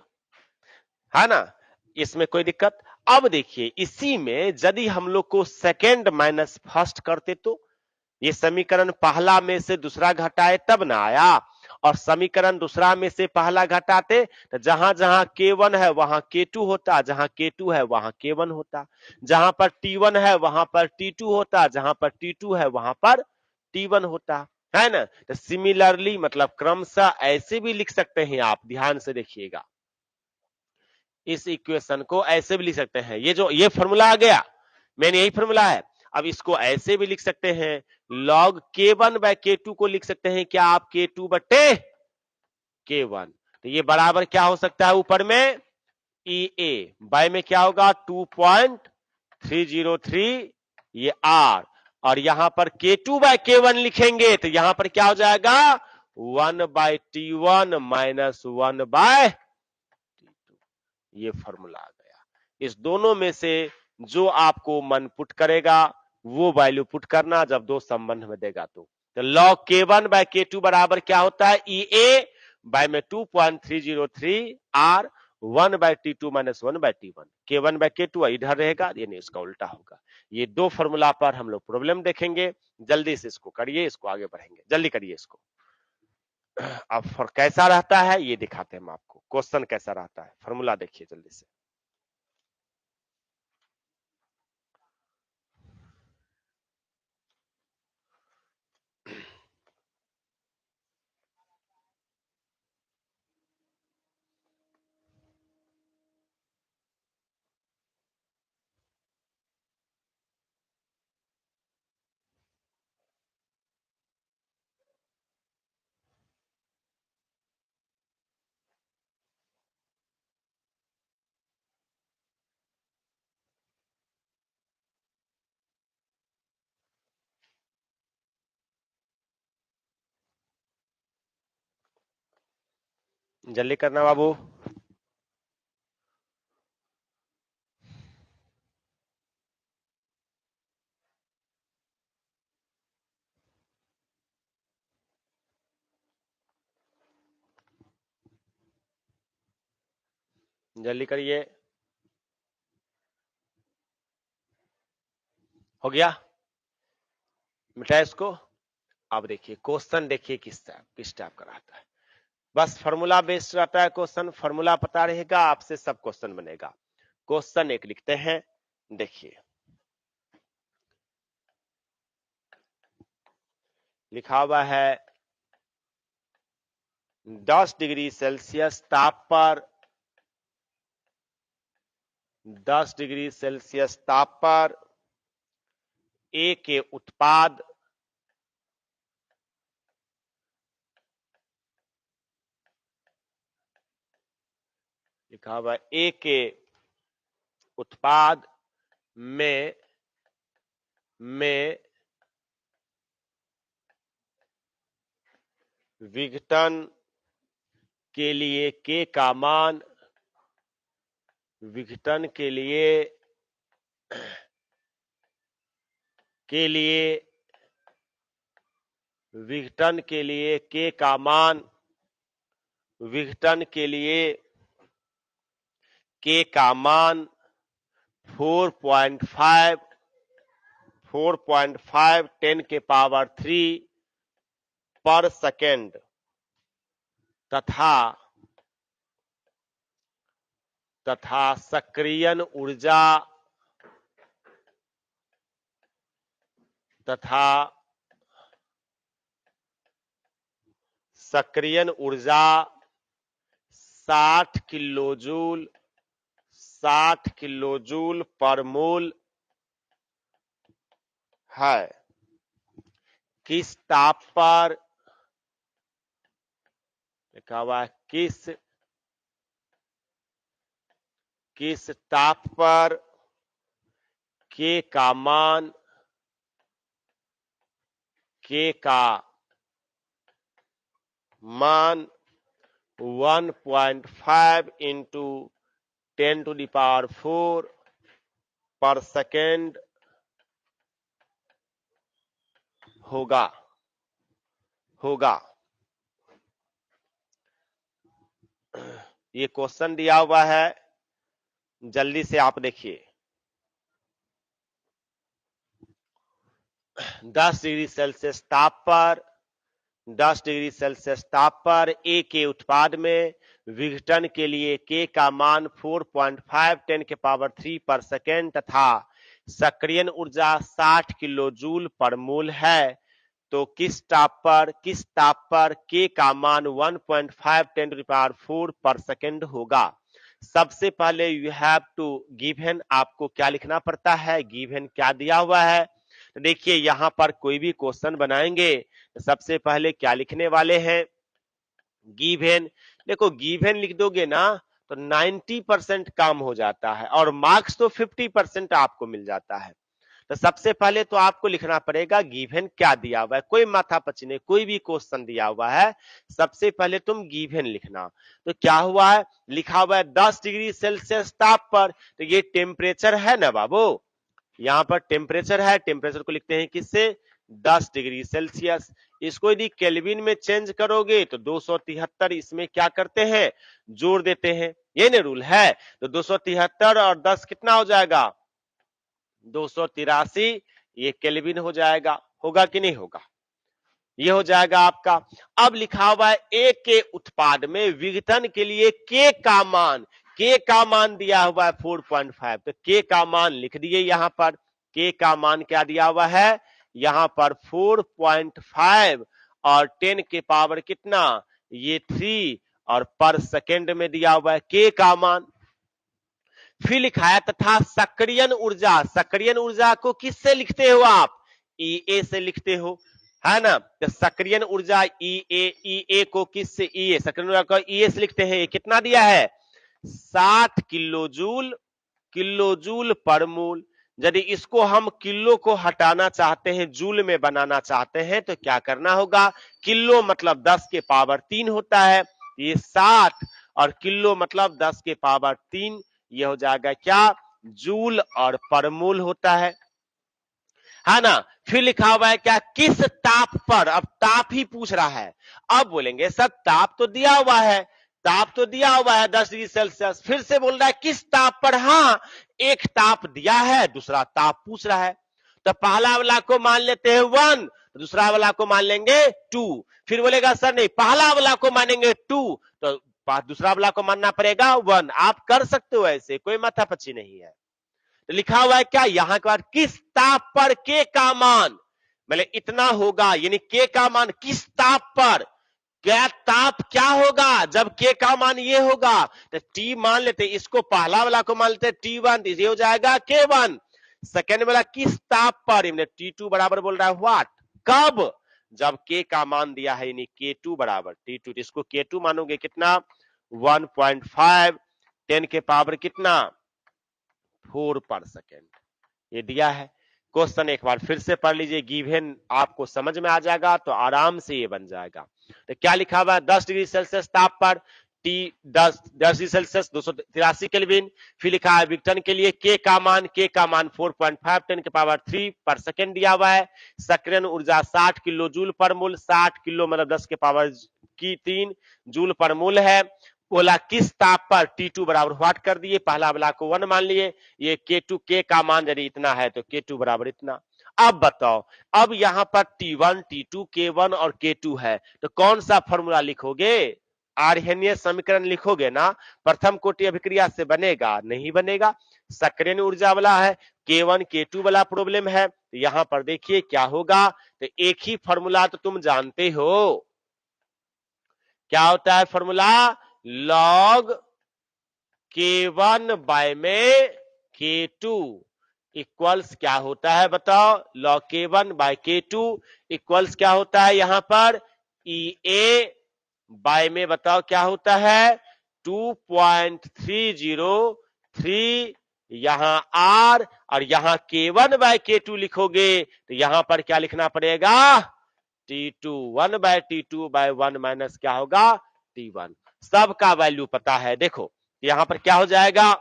है ना, इसमें कोई दिक्कत। अब देखिए इसी में यदि हम लोग को सेकेंड माइनस फर्स्ट करते तो ये समीकरण पहला में से दूसरा घटाए तब ना आया, और समीकरण दूसरा में से पहला घटाते तो जहां जहां K1 है वहां K2 होता, जहां K2 है वहां K1 होता, जहां पर T1 है वहां पर T2 होता, जहां पर T2 है वहां पर T1 होता है ना। तो सिमिलरली मतलब क्रमशः ऐसे भी लिख सकते हैं आप, ध्यान से देखिएगा, इस इक्वेशन को ऐसे भी लिख सकते हैं, ये जो ये फॉर्मूला आ गया मैंने यही फॉर्मूला है, अब इसको ऐसे भी लिख सकते हैं, log k1 बाय k2 को लिख सकते हैं क्या आप, k2 बटे k1, तो ये बराबर क्या हो सकता है, ऊपर में ई ए, बाय में क्या होगा 2.303 ये आर, और यहां पर k2 बाय k1 लिखेंगे तो यहां पर क्या हो जाएगा 1 bye t1 minus 1 bye t2, ये फॉर्मूला आ गया। इस दोनों में से जो आपको मन पुट करेगा वो वैल्यू पुट करना जब दो संबंध में देगा तो, तो log K1 by K2 बराबर क्या होता है, EA by में 2.303 R 1 by T2 minus 1 by T1। K1 by K2 इधर रहेगा, यानी इसका उल्टा होगा। ये दो फॉर्मूला पर हम लोग प्रॉब्लम देखेंगे। जल्दी से इसको करिए, इसको आगे बढ़ेंगे, जल्दी करिए इसको। अब कैसा रहता है ये दिखाते हैं हम आपको, क्वेश्चन कैसा रहता है, फॉर्मूला देखिए जल्दी से। जल्दी करना बाबू। जल्दी करिए, हो गया, मिटाए इसको। अब देखिए क्वेश्चन, देखिए किस टाइप का रहता है। बस फॉर्मूला बेस्ड रहता है क्वेश्चन, फॉर्मूला पता रहेगा आपसे सब क्वेश्चन बनेगा। क्वेश्चन एक लिखते हैं, देखिए लिखा हुआ है 10 डिग्री सेल्सियस ताप पर 10 डिग्री सेल्सियस ताप पर ए के उत्पाद लिखा हुआ ए के उत्पाद में विघटन के लिए के का मान, विघटन के लिए विघटन के लिए के का मान, विघटन के लिए के का मान 4.5 10 के पावर 3 पर सेकेंड तथा सक्रियण ऊर्जा तथा सक्रियण ऊर्जा 60 किलोजूल पर मोल है। किस ताप पर लिखा हुआ है, किस ताप पर के का मान 1.5 into 10 to the power 4 पर सेकेंड होगा। ये क्वेश्चन दिया हुआ है, जल्दी से आप देखिए। 10 डिग्री सेल्सियस ताप पर ए के उत्पाद में विघटन के लिए के का मान 4.5 10 के पावर 3 पर सेकेंड तथा सक्रियण ऊर्जा 60 किलो जूल पर मोल है। तो किस ताप पर के का मान 1.5 10 टू द पावर 4 पर सेकेंड होगा। सबसे पहले यू हैव टू गिवन, आपको क्या लिखना पड़ता है, गिवन क्या दिया हुआ है। तो देखिए यहां पर कोई भी क्वेश्चन बनाएंगे तो सबसे पहले क्या लिखने वाले हैं, गिवन। देखो गिवन लिख दोगे ना तो 90% काम हो जाता है और मार्क्स तो 50% आपको मिल जाता है। तो सबसे पहले तो आपको लिखना पड़ेगा गिवन क्या दिया हुआ है। कोई माथा पची नहीं, कोई भी क्वेश्चन दिया हुआ है सबसे पहले तुम गिवन लिखना। तो क्या हुआ है, लिखा हुआ है 10 डिग्री सेल्सियस ताप पर, तो ये टेम्परेचर है ना बाबू, यहां पर टेम्परेचर है। टेम्परेचर को लिखते हैं किससे, 10 डिग्री सेल्सियस। इसको यदि केल्विन में चेंज करोगे तो 273 इसमें क्या करते हैं, जोड़ देते हैं, ये ना रूल है। तो 273 और 10 कितना हो जाएगा, 283, ये केल्विन हो जाएगा, होगा कि नहीं होगा, ये हो जाएगा आपका। अब लिखा हुआ है ए के उत्पाद में विघटन के लिए के का मान दिया हुआ है 4.5, तो के का मान लिख दिए यहां पर। के का मान क्या दिया हुआ है यहां पर 4.5 और 10 के पावर कितना, ये 3 और पर सेकेंड में दिया हुआ है के का मान। फिर लिखा है तथा सक्रियण ऊर्जा को किससे लिखते हो आप, ई से लिखते हो, है ना। तो सक्रियण ऊर्जा ई को किससे, सक्रियण ऊर्जा को ई से लिखते हैं। कितना दिया है 60 किलोजूल पर मूल। यदि इसको हम किलो को हटाना चाहते हैं, जूल में बनाना चाहते हैं, तो क्या करना होगा, किलो मतलब 10 के पावर 3 होता है, ये 60 और किलो मतलब 10 के पावर 3, ये हो जाएगा क्या, जूल और परमूल होता है ना। फिर लिखा हुआ है क्या, किस ताप पर, अब ताप ही पूछ रहा है। अब बोलेंगे सर ताप तो दिया हुआ है, 10 डिग्री सेल्सियस। फिर से बोल रहा है किस ताप पर, हाँ एक ताप दिया है, दूसरा ताप पूछ रहा है। तो पहला वाला को मान लेते हैं 1, दूसरा वाला को मान लेंगे 2। फिर बोलेगा सर नहीं, पहला वाला को मानेंगे 2 तो दूसरा वाला को मानना पड़ेगा 1। आप कर सकते हो ऐसे, कोई माथापच्ची नहीं है। तो लिखा हुआ है क्या, यहां के बाद किस ताप पर के का मान, मतलब इतना होगा, यानी के का मान किस ताप पर, क्या ताप क्या होगा जब के का मान ये होगा। तो टी मान लेते, इसको पहला वाला को मान लेते T1, ये हो जाएगा K1। सेकेंड वाला किस ताप पर, T2 बराबर बोल रहा है व्हाट, कब, जब के का मान दिया है, यानी K2 बराबर T2। इसको K2 मानोगे कितना 1.5, 10 के पावर कितना 4 पर सेकेंड, ये दिया है। क्वेश्चन एक बार फिर से पढ़ लीजिए, गिवन आपको समझ में आ जाएगा तो आराम से ये बन जाएगा। तो क्या लिखा हुआ है, 10 डिग्री सेल्सियस ताप पर T10 डिग्री सेल्सियस 283 केल्विन। फिर लिखा है विघटन के लिए के का मान 4.5, 10 के पावर 3 पर सेकेंड दिया हुआ है। सक्रियण ऊर्जा 60 किलो जूल पर मूल, 60 किलो मतलब 10 के पावर की 3 जूल पर मूल है। बोला किस ताप पर, T2 बराबर व्हाट कर दिए, पहला वाला को 1 मान लिए, ये K2 के का मान यदि इतना है तो K2 बराबर इतना। अब बताओ, अब यहां पर T1, T2, K1 और K2 है, तो कौन सा फॉर्मूला लिखोगे, आर्हेनियस समीकरण लिखोगे ना। प्रथम कोटि अभिक्रिया से बनेगा, नहीं बनेगा, सक्रियण ऊर्जा वाला है, K1 K2 वाला प्रॉब्लम है। तो यहां पर देखिए क्या होगा, तो एक ही फॉर्मूला तो तुम जानते हो, क्या होता है फॉर्मूला, लॉग K1 बाय में K2 इक्वल्स क्या होता है बताओ, log K1 by K2 equals क्या होता है यहां पर, EA बाय में बताओ क्या होता है 2.303, यहां R और यहां K1 बाय K2 लिखोगे तो यहां पर क्या लिखना पड़ेगा, T2 1 bye T2 bye 1 minus क्या होगा T1। सबका वैल्यू पता है। देखो यहां पर क्या हो जाएगा,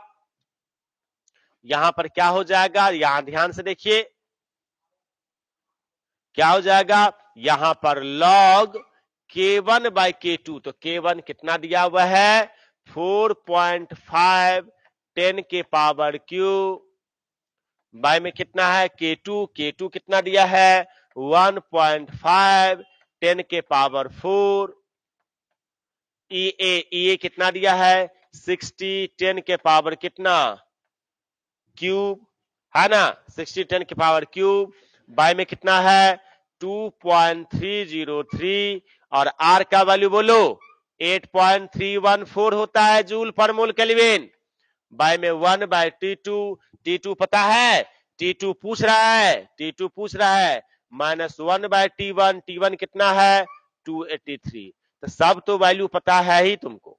यहां पर क्या हो जाएगा, यहां ध्यान से देखिए क्या हो जाएगा, यहां पर log K1 बाय K2, तो K1 कितना दिया हुआ है 4.5, 10 के पावर क्यूब बाय में कितना है K2, K2 कितना दिया है 1.5, 10 के पावर 4, EA कितना दिया है 60, 10 के पावर कितना क्यूब, है ना, 60 10 के पावर क्यूब बाय में कितना है 2.303 और R का वैल्यू बोलो 8.314 होता है जूल पर मोल केल्विन, बाय में 1 बाय T2 पता है, T2 पूछ रहा है माइनस 1 बाय T1 कितना है 283। तो सब तो वैल्यू पता है ही, तुमको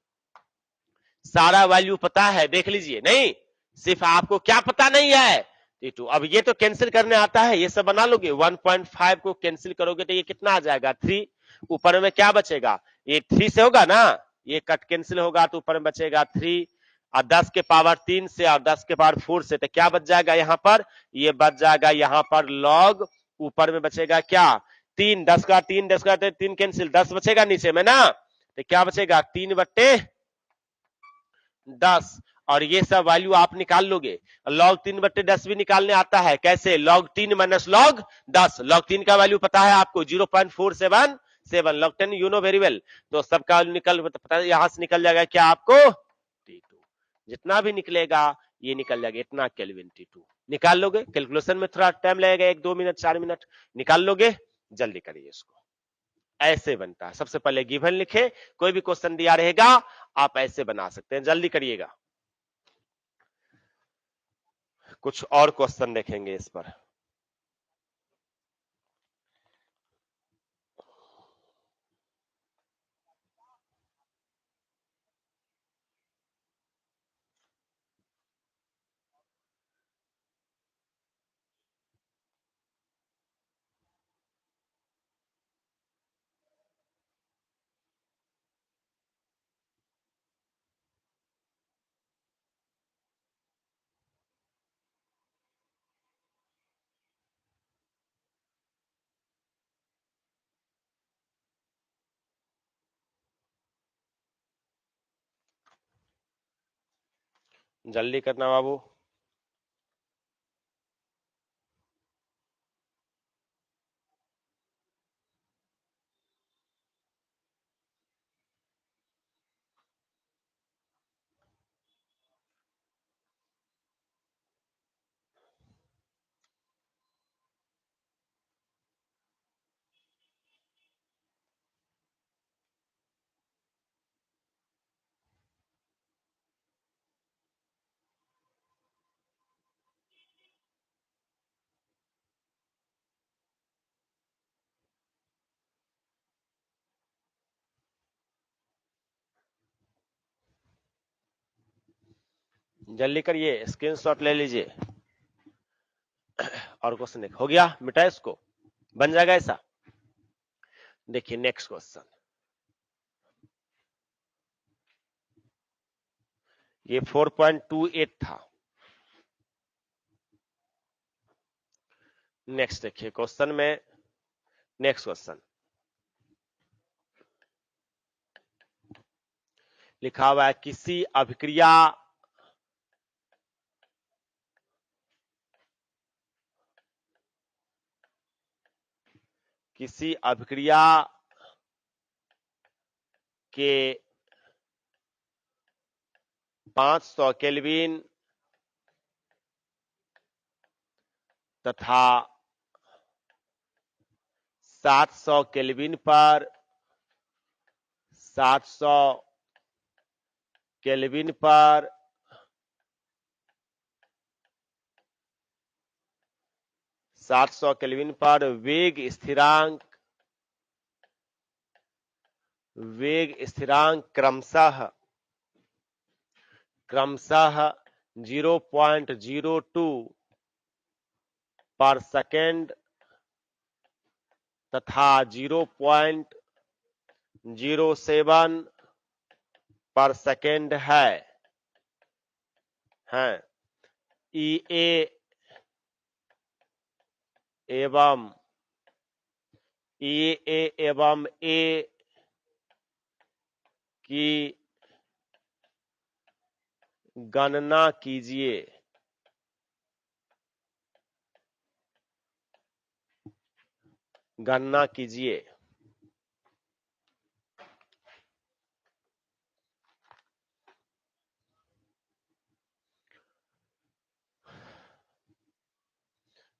सारा वैल्यू पता है, देख लीजिए, नहीं सिर्फ आपको क्या पता नहीं है T2। अब ये तो कैंसिल करने आता है, ये सब बना लोगे, 1.5 को कैंसिल करोगे तो ये कितना आ जाएगा 3, ऊपर में क्या बचेगा, ये 3 से होगा ना, ये कट कैंसिल होगा तो ऊपर में बचेगा 3 और 10 के पावर 3 से और 10 के पावर 4 से, तो क्या बच जाएगा यहाँ पर, ये बच जाएगा यहाँ पर log ऊपर में बचेगा क्या 3, 10 का 3, 10 का 3 कैंसिल, 10 बचेगा नीचे में ना, तो क्या बचेगा 3/10, और ये सब वैल्यू आप निकाल लोगे। log 3/10 भी निकालने आता है, कैसे log 3 माइनस log 10, log 3 का वैल्यू पता है आपको 0.477, log 10 you know very well, तो सबका निकल पता है, यहां से निकल जाएगा क्या आपको T2, जितना भी निकलेगा ये निकल जाएगा इतना केल्विन T2, निकाल लोगे। कैलकुलेशन में थोड़ा टाइम लगेगा, 1-2 मिनट 4 मिनट, निकाल लोगे, जल्दी करिए इसको। ऐसे बनता है, सबसे पहले गिवन लिखे, कोई भी क्वेश्चन दिया रहेगा आप ऐसे बना सकते हैं, जल्दी करिएगा। कुछ और क्वेश्चन देखेंगे इस पर। जल्दी करना बाबू। जल्दी करिए, स्क्रीनशॉट ले लीजिए। और क्वेश्चन हो गया, मिटा इसको, बन जाएगा ऐसा। देखिए नेक्स्ट क्वेश्चन, ये 4.28 था। नेक्स्ट देखिए क्वेश्चन में, नेक्स्ट क्वेश्चन लिखा हुआ है किसी अभिक्रिया के 500 केल्विन तथा 700 केल्विन पर 700 केल्विन पर वेग स्थिरांक क्रमशः 0.02 पर सेकेंड तथा 0.07 पर सेकेंड है। EA एवं A की गणना कीजिए।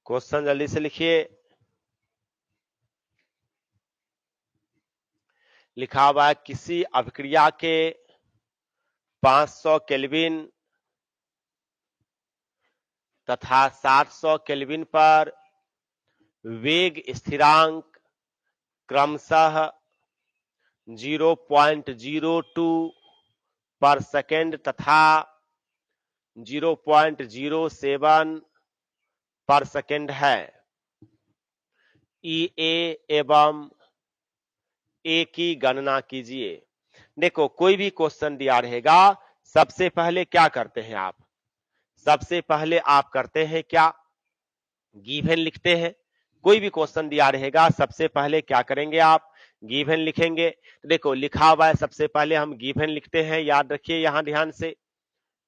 क्वेश्चन जल्दी से लिखिए। लिखा हुआ है किसी अभिक्रिया के 500 केल्विन तथा 700 केल्विन पर वेग स्थिरांक क्रमशः 0.02 पर सेकेंड तथा 0.07 पर सेकेंड है। EA एवं A की गणना कीजिए। देखो कोई भी क्वेश्चन दिया रहेगा, सबसे पहले क्या करते हैं आप, सबसे पहले आप करते हैं क्या, गिवन लिखते हैं। कोई भी क्वेश्चन दिया रहेगा सबसे पहले क्या करेंगे आप, गिवन लिखेंगे। तो देखो लिखा हुआ है, सबसे पहले हम गिवन लिखते हैं, याद रखिए यहां ध्यान से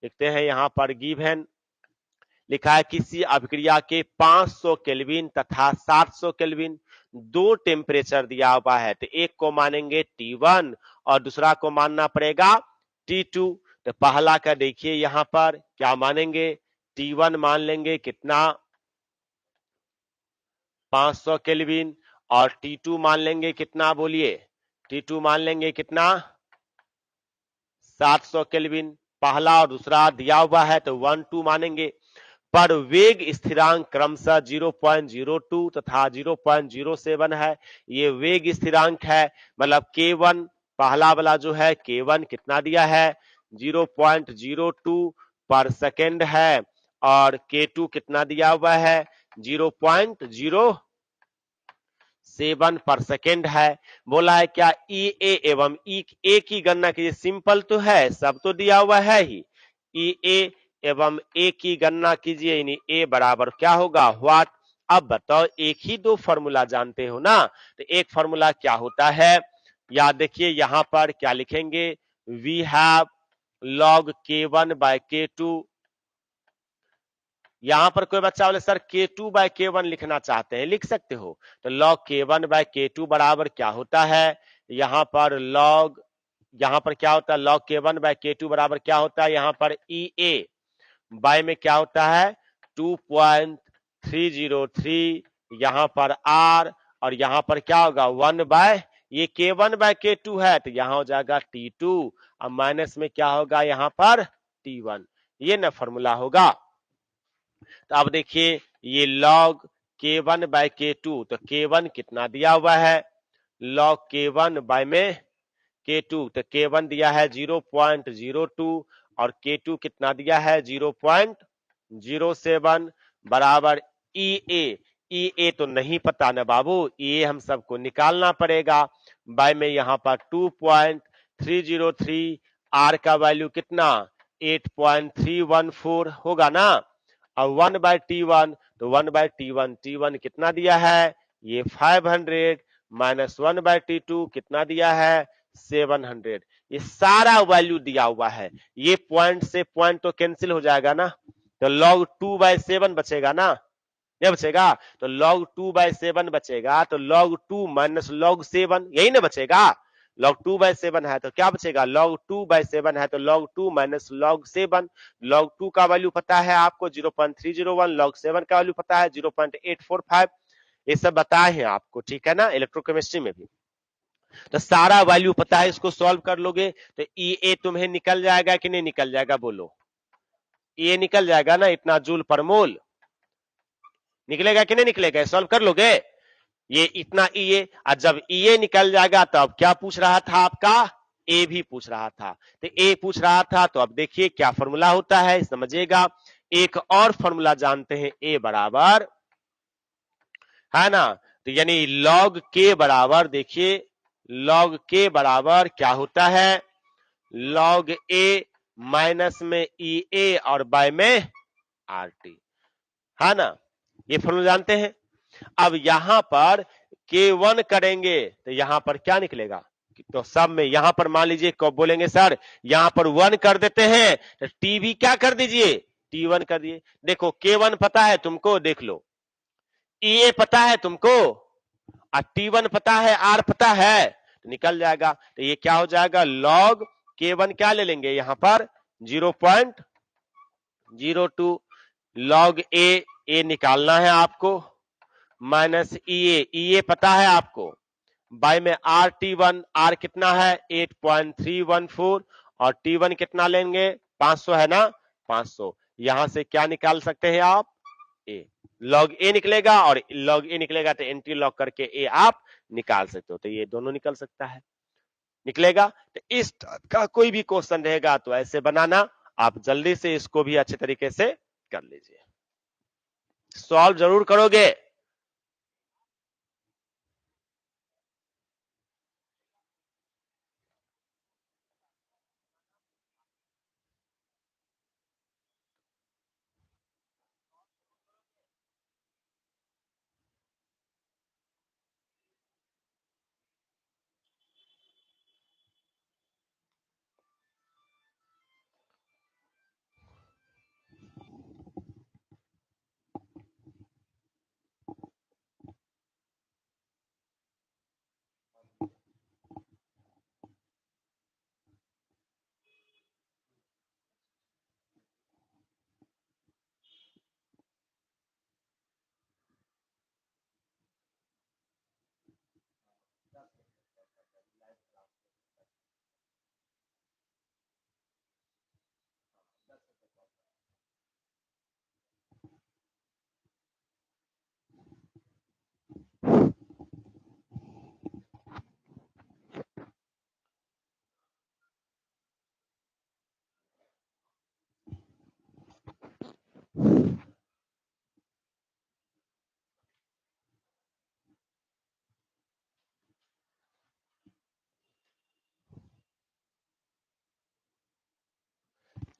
लिखते हैं। यहां पर गिवन लिखा है किसी अभिक्रिया के 500 केल्विन तथा 700 केल्विन दो टेम्परेचर दिया हुआ है, तो एक को मानेंगे T1 और दूसरा को मानना पड़ेगा T2। तो पहला का देखिए यहां पर क्या मानेंगे, T1 मान लेंगे कितना 500 केल्विन और T2 मान लेंगे कितना, बोलिए T2 मान लेंगे कितना 700 केल्विन। पहला और दूसरा दिया हुआ है तो 1 2 मानेंगे। पर वेग स्थिरांक क्रमशः 0.02 तथा 0.07 है। ये वेग स्थिरांक है, मतलब K1 पहला वाला जो है K1 कितना दिया है 0.02 पर सेकेंड है, और K2 कितना दिया हुआ है 0.07 पर सेकेंड है। बोला है क्या ई ए एवं ए की गणना कीजिए, सिंपल तो है, सब तो दिया हुआ है ही। ई ए एवं ए की गणना कीजिए, यानी ए बराबर क्या होगा व्हाट। अब बताओ एक ही दो फॉर्मूला जानते हो ना, तो एक फॉर्मूला क्या होता है, याद देखिए यहां पर क्या लिखेंगे, we have log K1 by K2। यहां पर कोई बच्चा बोले सर K2 by K1 लिखना चाहते हैं, लिख सकते हो। तो log K1 by K2 बराबर क्या होता है, यहां पर log, यहां पर क्या होता है log K1 by K2 बराबर क्या होता है, यहां पर EA बाय में क्या होता है 2.303, यहां पर R और यहां पर क्या होगा 1 बाय, ये K1 बाय K2 है तो यहां हो जाएगा T2, अब माइनस में क्या होगा यहां पर T1, ये ना फॉर्मूला होगा। तो अब देखिए ये log K1 बाय K2, तो K1 कितना दिया हुआ है log K1 बाय में K2, तो K1 दिया है 0.02 और K2 कितना दिया है 0.07 बराबर EA। EA तो नहीं पता ना बाबू, EA हम सबको निकालना पड़ेगा। बाय में यहां पर 2.303, R का वैल्यू कितना 8.314 होगा ना, और 1 बाय T1, तो 1 बाय T1, T1 कितना दिया है ये 500 माइनस 1 बाय T2 कितना दिया है 700। ये सारा वैल्यू दिया हुआ है, ये पॉइंट से पॉइंट तो कैंसिल हो जाएगा ना, तो log 2/7 बचेगा ना, ये बचेगा, तो log 2/7 बचेगा, तो log 2 माइनस log 7 यही ना बचेगा, log 2/7 है तो क्या बचेगा log 2/7 है तो log 2 माइनस log 7। log 2 का वैल्यू पता है आपको 0.301, log 7 का वैल्यू पता है 0.845, ये सब बताए हैं आपको, ठीक है ना इलेक्ट्रोकेमिस्ट्री में भी। तो सारा वैल्यू पता है, इसको सॉल्व कर लोगे तो EA तुम्हें निकल जाएगा कि नहीं निकल जाएगा, बोलो ये निकल जाएगा ना, इतना जूल पर मोल निकलेगा कि नहीं निकलेगा, सॉल्व कर लोगे ये इतना EA। और जब EA निकल जाएगा तो अब क्या पूछ रहा था आपका, ए भी पूछ रहा था, तो ए पूछ रहा था, तो अब देखिए क्या फॉर्मूला होता है समझिएगा। एक और फॉर्मूला जानते हैं, ए बराबर है ना, तो यानी log k बराबर, देखिए log k बराबर क्या होता है log a माइनस में EA और बाय में RT, है ना, ये फॉर्मूला जानते हैं। अब यहां पर K1 करेंगे तो यहां पर क्या निकलेगा, तो सब में यहां पर मान लीजिए कब बोलेंगे सर यहां पर 1 कर देते हैं, तो T भी क्या कर दीजिए T1 कर दिए। देखो K1 पता है तुमको, देख लो EA पता है तुमको और T1 पता है, R पता है, तो निकल जाएगा। तो ये क्या हो जाएगा log K1 क्या ले लेंगे यहां पर 0.02 log A निकालना है आपको, माइनस EA पता है आपको, बाय में RT1, R कितना है 8.314 और T1 कितना लेंगे 500 है ना 500, यहां से क्या निकाल सकते हैं आप A, log A निकलेगा और log A निकलेगा तो एंटी लॉग करके A आप निकाल सकते हो, तो ये दोनों निकल सकता है, निकलेगा। तो इस का कोई भी क्वेश्चन रहेगा तो ऐसे बनाना, आप जल्दी से इसको भी अच्छे तरीके से कर लीजिए, सॉल्व जरूर करोगे।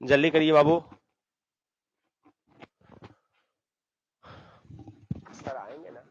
जल्दी करिए बाबू। सर आएंगे ना?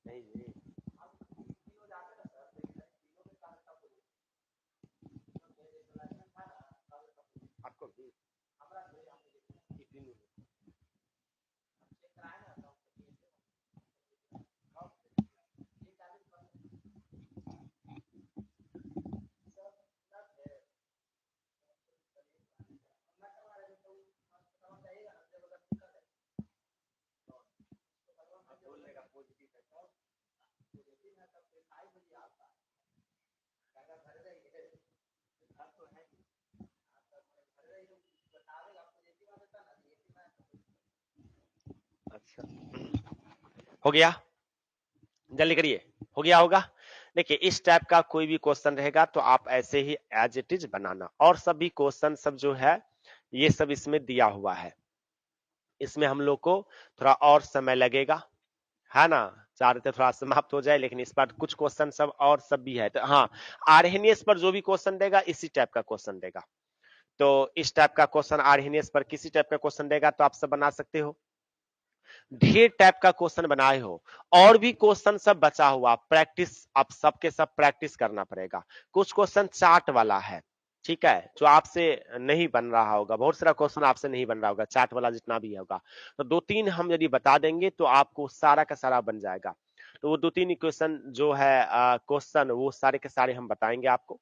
नहीं जी, आपको भी अच्छा हो गया। जल्दी करिए, हो गया होगा। देखिए इस टाइप का कोई भी क्वेश्चन रहेगा तो आप ऐसे ही एज इट इज बनाना, और सभी क्वेश्चन सब जो है ये सब इसमें दिया हुआ है। इसमें हम लोग को थोड़ा और समय लगेगा, है ना, चाहते थोड़ा समाप्त हो जाए, लेकिन इस बार कुछ क्वेश्चन सब और सब भी है। तो हाँ, आर्हेनियस पर जो भी क्वेश्चन देगा इसी टाइप का क्वेश्चन देगा। तो इस टाइप का क्वेश्चन आर्हेनियस पर किसी टाइप का क्वेश्चन देगा तो आप सब बना सकते हो। ढेर टाइप का क्वेश्चन बनाए हो, और भी क्वेश्चन सब बचा हुआ, प्रैक्टिस आप सबके सब प्रैक्टिस करना पड़ेगा। कुछ क्वेश्चन चार्ट वाला है, ठीक है, जो आपसे नहीं बन रहा होगा, बहुत सारा क्वेश्चन आपसे नहीं बन रहा होगा, चार्ट वाला जितना भी होगा। तो दो तीन हम यदि बता देंगे तो आपको सारा का सारा बन जाएगा। तो वो दो तीन क्वेश्चन जो है क्वेश्चन वो सारे के सारे हम बताएंगे आपको।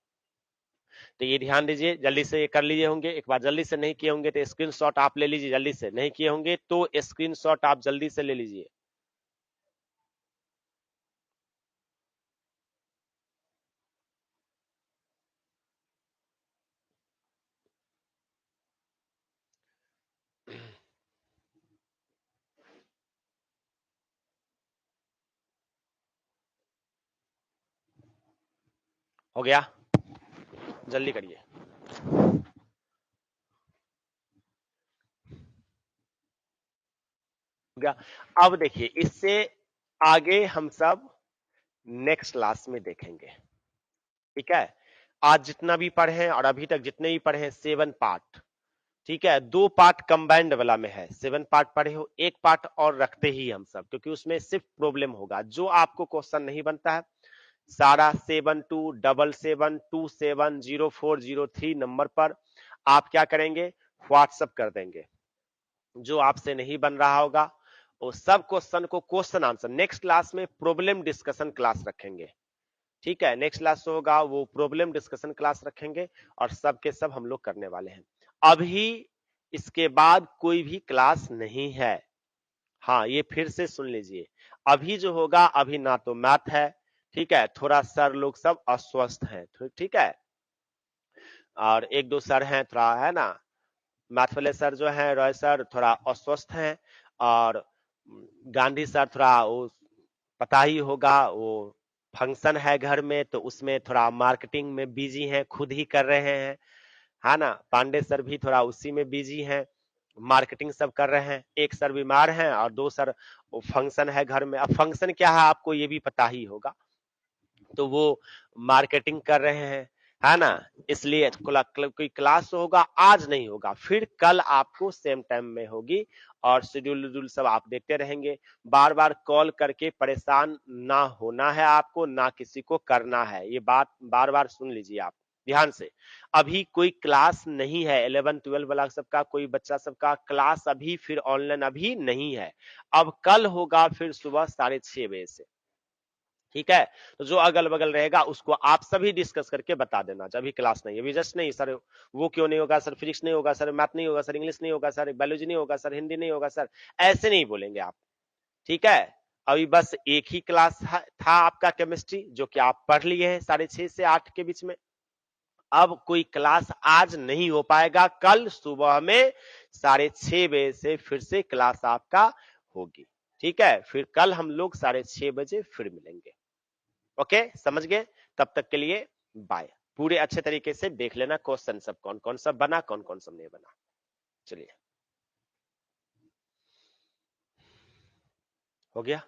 तो ये ध्यान दीजिए, जल्दी से ये कर लीजिए होंगे। एक बार जल्दी से नहीं किए होंगे तो स्क्रीनशॉट आप ले लीजिए, जल्दी से नहीं किए होंगे तो स्क्रीनशॉट आप जल्दी से ले लीजिए। हो गया, जल्दी करिए। हो गया। अब देखिए इससे आगे हम सब नेक्स्ट क्लास में देखेंगे, ठीक है। आज जितना भी पढ़े हैं और अभी तक जितने भी पढ़े हैं 7 पार्ट, ठीक है, 2 पार्ट कंबाइंड वाला में है, 7 पार्ट पढ़े हो, एक पार्ट और रखते ही हम सब, क्योंकि उसमें सिर्फ प्रॉब्लम होगा। जो आपको क्वेश्चन नहीं बनता है सारा 7277270403 नंबर पर आप क्या करेंगे, व्हाट्सएप कर देंगे। जो आपसे नहीं बन रहा होगा वो सब क्वेश्चन को क्वेश्चन आंसर नेक्स्ट क्लास में प्रॉब्लम डिस्कशन क्लास रखेंगे, ठीक है। नेक्स्ट क्लास होगा वो प्रॉब्लम डिस्कशन क्लास रखेंगे, और सब के सब हम लोग करने वाले हैं। अभी इसके बाद कोई भी क्लास नहीं है। हाँ, ये फिर से सुन लीजिए, अभी जो होगा अभी ना तो मैथ है, ठीक है, थोड़ा सर लोग सब अस्वस्थ हैं, ठीक है, और एक दो सर हैं थोड़ा, है ना, मैथ वाले सर जो हैं रॉय सर थोड़ा अस्वस्थ हैं, और गांधी सर थोड़ा वो पता ही होगा वो फंक्शन है घर में तो उसमें थोड़ा मार्केटिंग में बिजी हैं, खुद ही कर रहे हैं, है ना। पांडे सर भी थोड़ा उसी में बिजी हैं, मार्केटिंग सब कर रहे हैं, एक सर बीमार हैं और 2 सर फंक्शन है घर में। अब फंक्शन क्या है आपको ये भी पता ही होगा, तो वो मार्केटिंग कर रहे हैं, है ना। इसलिए कोई क्लास होगा, आज नहीं होगा, फिर कल आपको सेम टाइम में होगी और शेड्यूल सब आप देखते रहेंगे। बार बार कॉल करके परेशान ना होना है आपको, ना किसी को करना है, ये बात बार बार सुन लीजिए आप ध्यान से। अभी कोई क्लास नहीं है 11-12 वाला सबका, कोई बच्चा सबका क्लास अभी फिर ऑनलाइन अभी नहीं है, अब कल होगा फिर सुबह 6:30 बजे से, ठीक है। तो जो अगल बगल रहेगा उसको आप सभी डिस्कस करके बता देना, जब भी क्लास नहीं है, अभी जस्ट नहीं सर वो क्यों नहीं होगा, सर फिजिक्स नहीं होगा, सर मैथ नहीं होगा, सर इंग्लिश नहीं होगा, सर बायोलॉजी नहीं होगा, सर हिंदी नहीं होगा, सर ऐसे नहीं बोलेंगे आप, ठीक है। अभी बस एक ही क्लास था आपका केमिस्ट्री, जो कि आप पढ़ लिए हैं 6:30 से 8 के बीच में। अब कोई क्लास आज नहीं हो पाएगा, कल सुबह में 6:30 बजे से फिर से क्लास आपका होगी, ठीक है। फिर कल हम लोग 6:30 बजे फिर मिलेंगे, ओके, समझ गए। तब तक के लिए बाय। पूरे अच्छे तरीके से देख लेना क्वेश्चन सब कौन कौन सा बना, कौन कौन सा नहीं बना। चलिए, हो गया।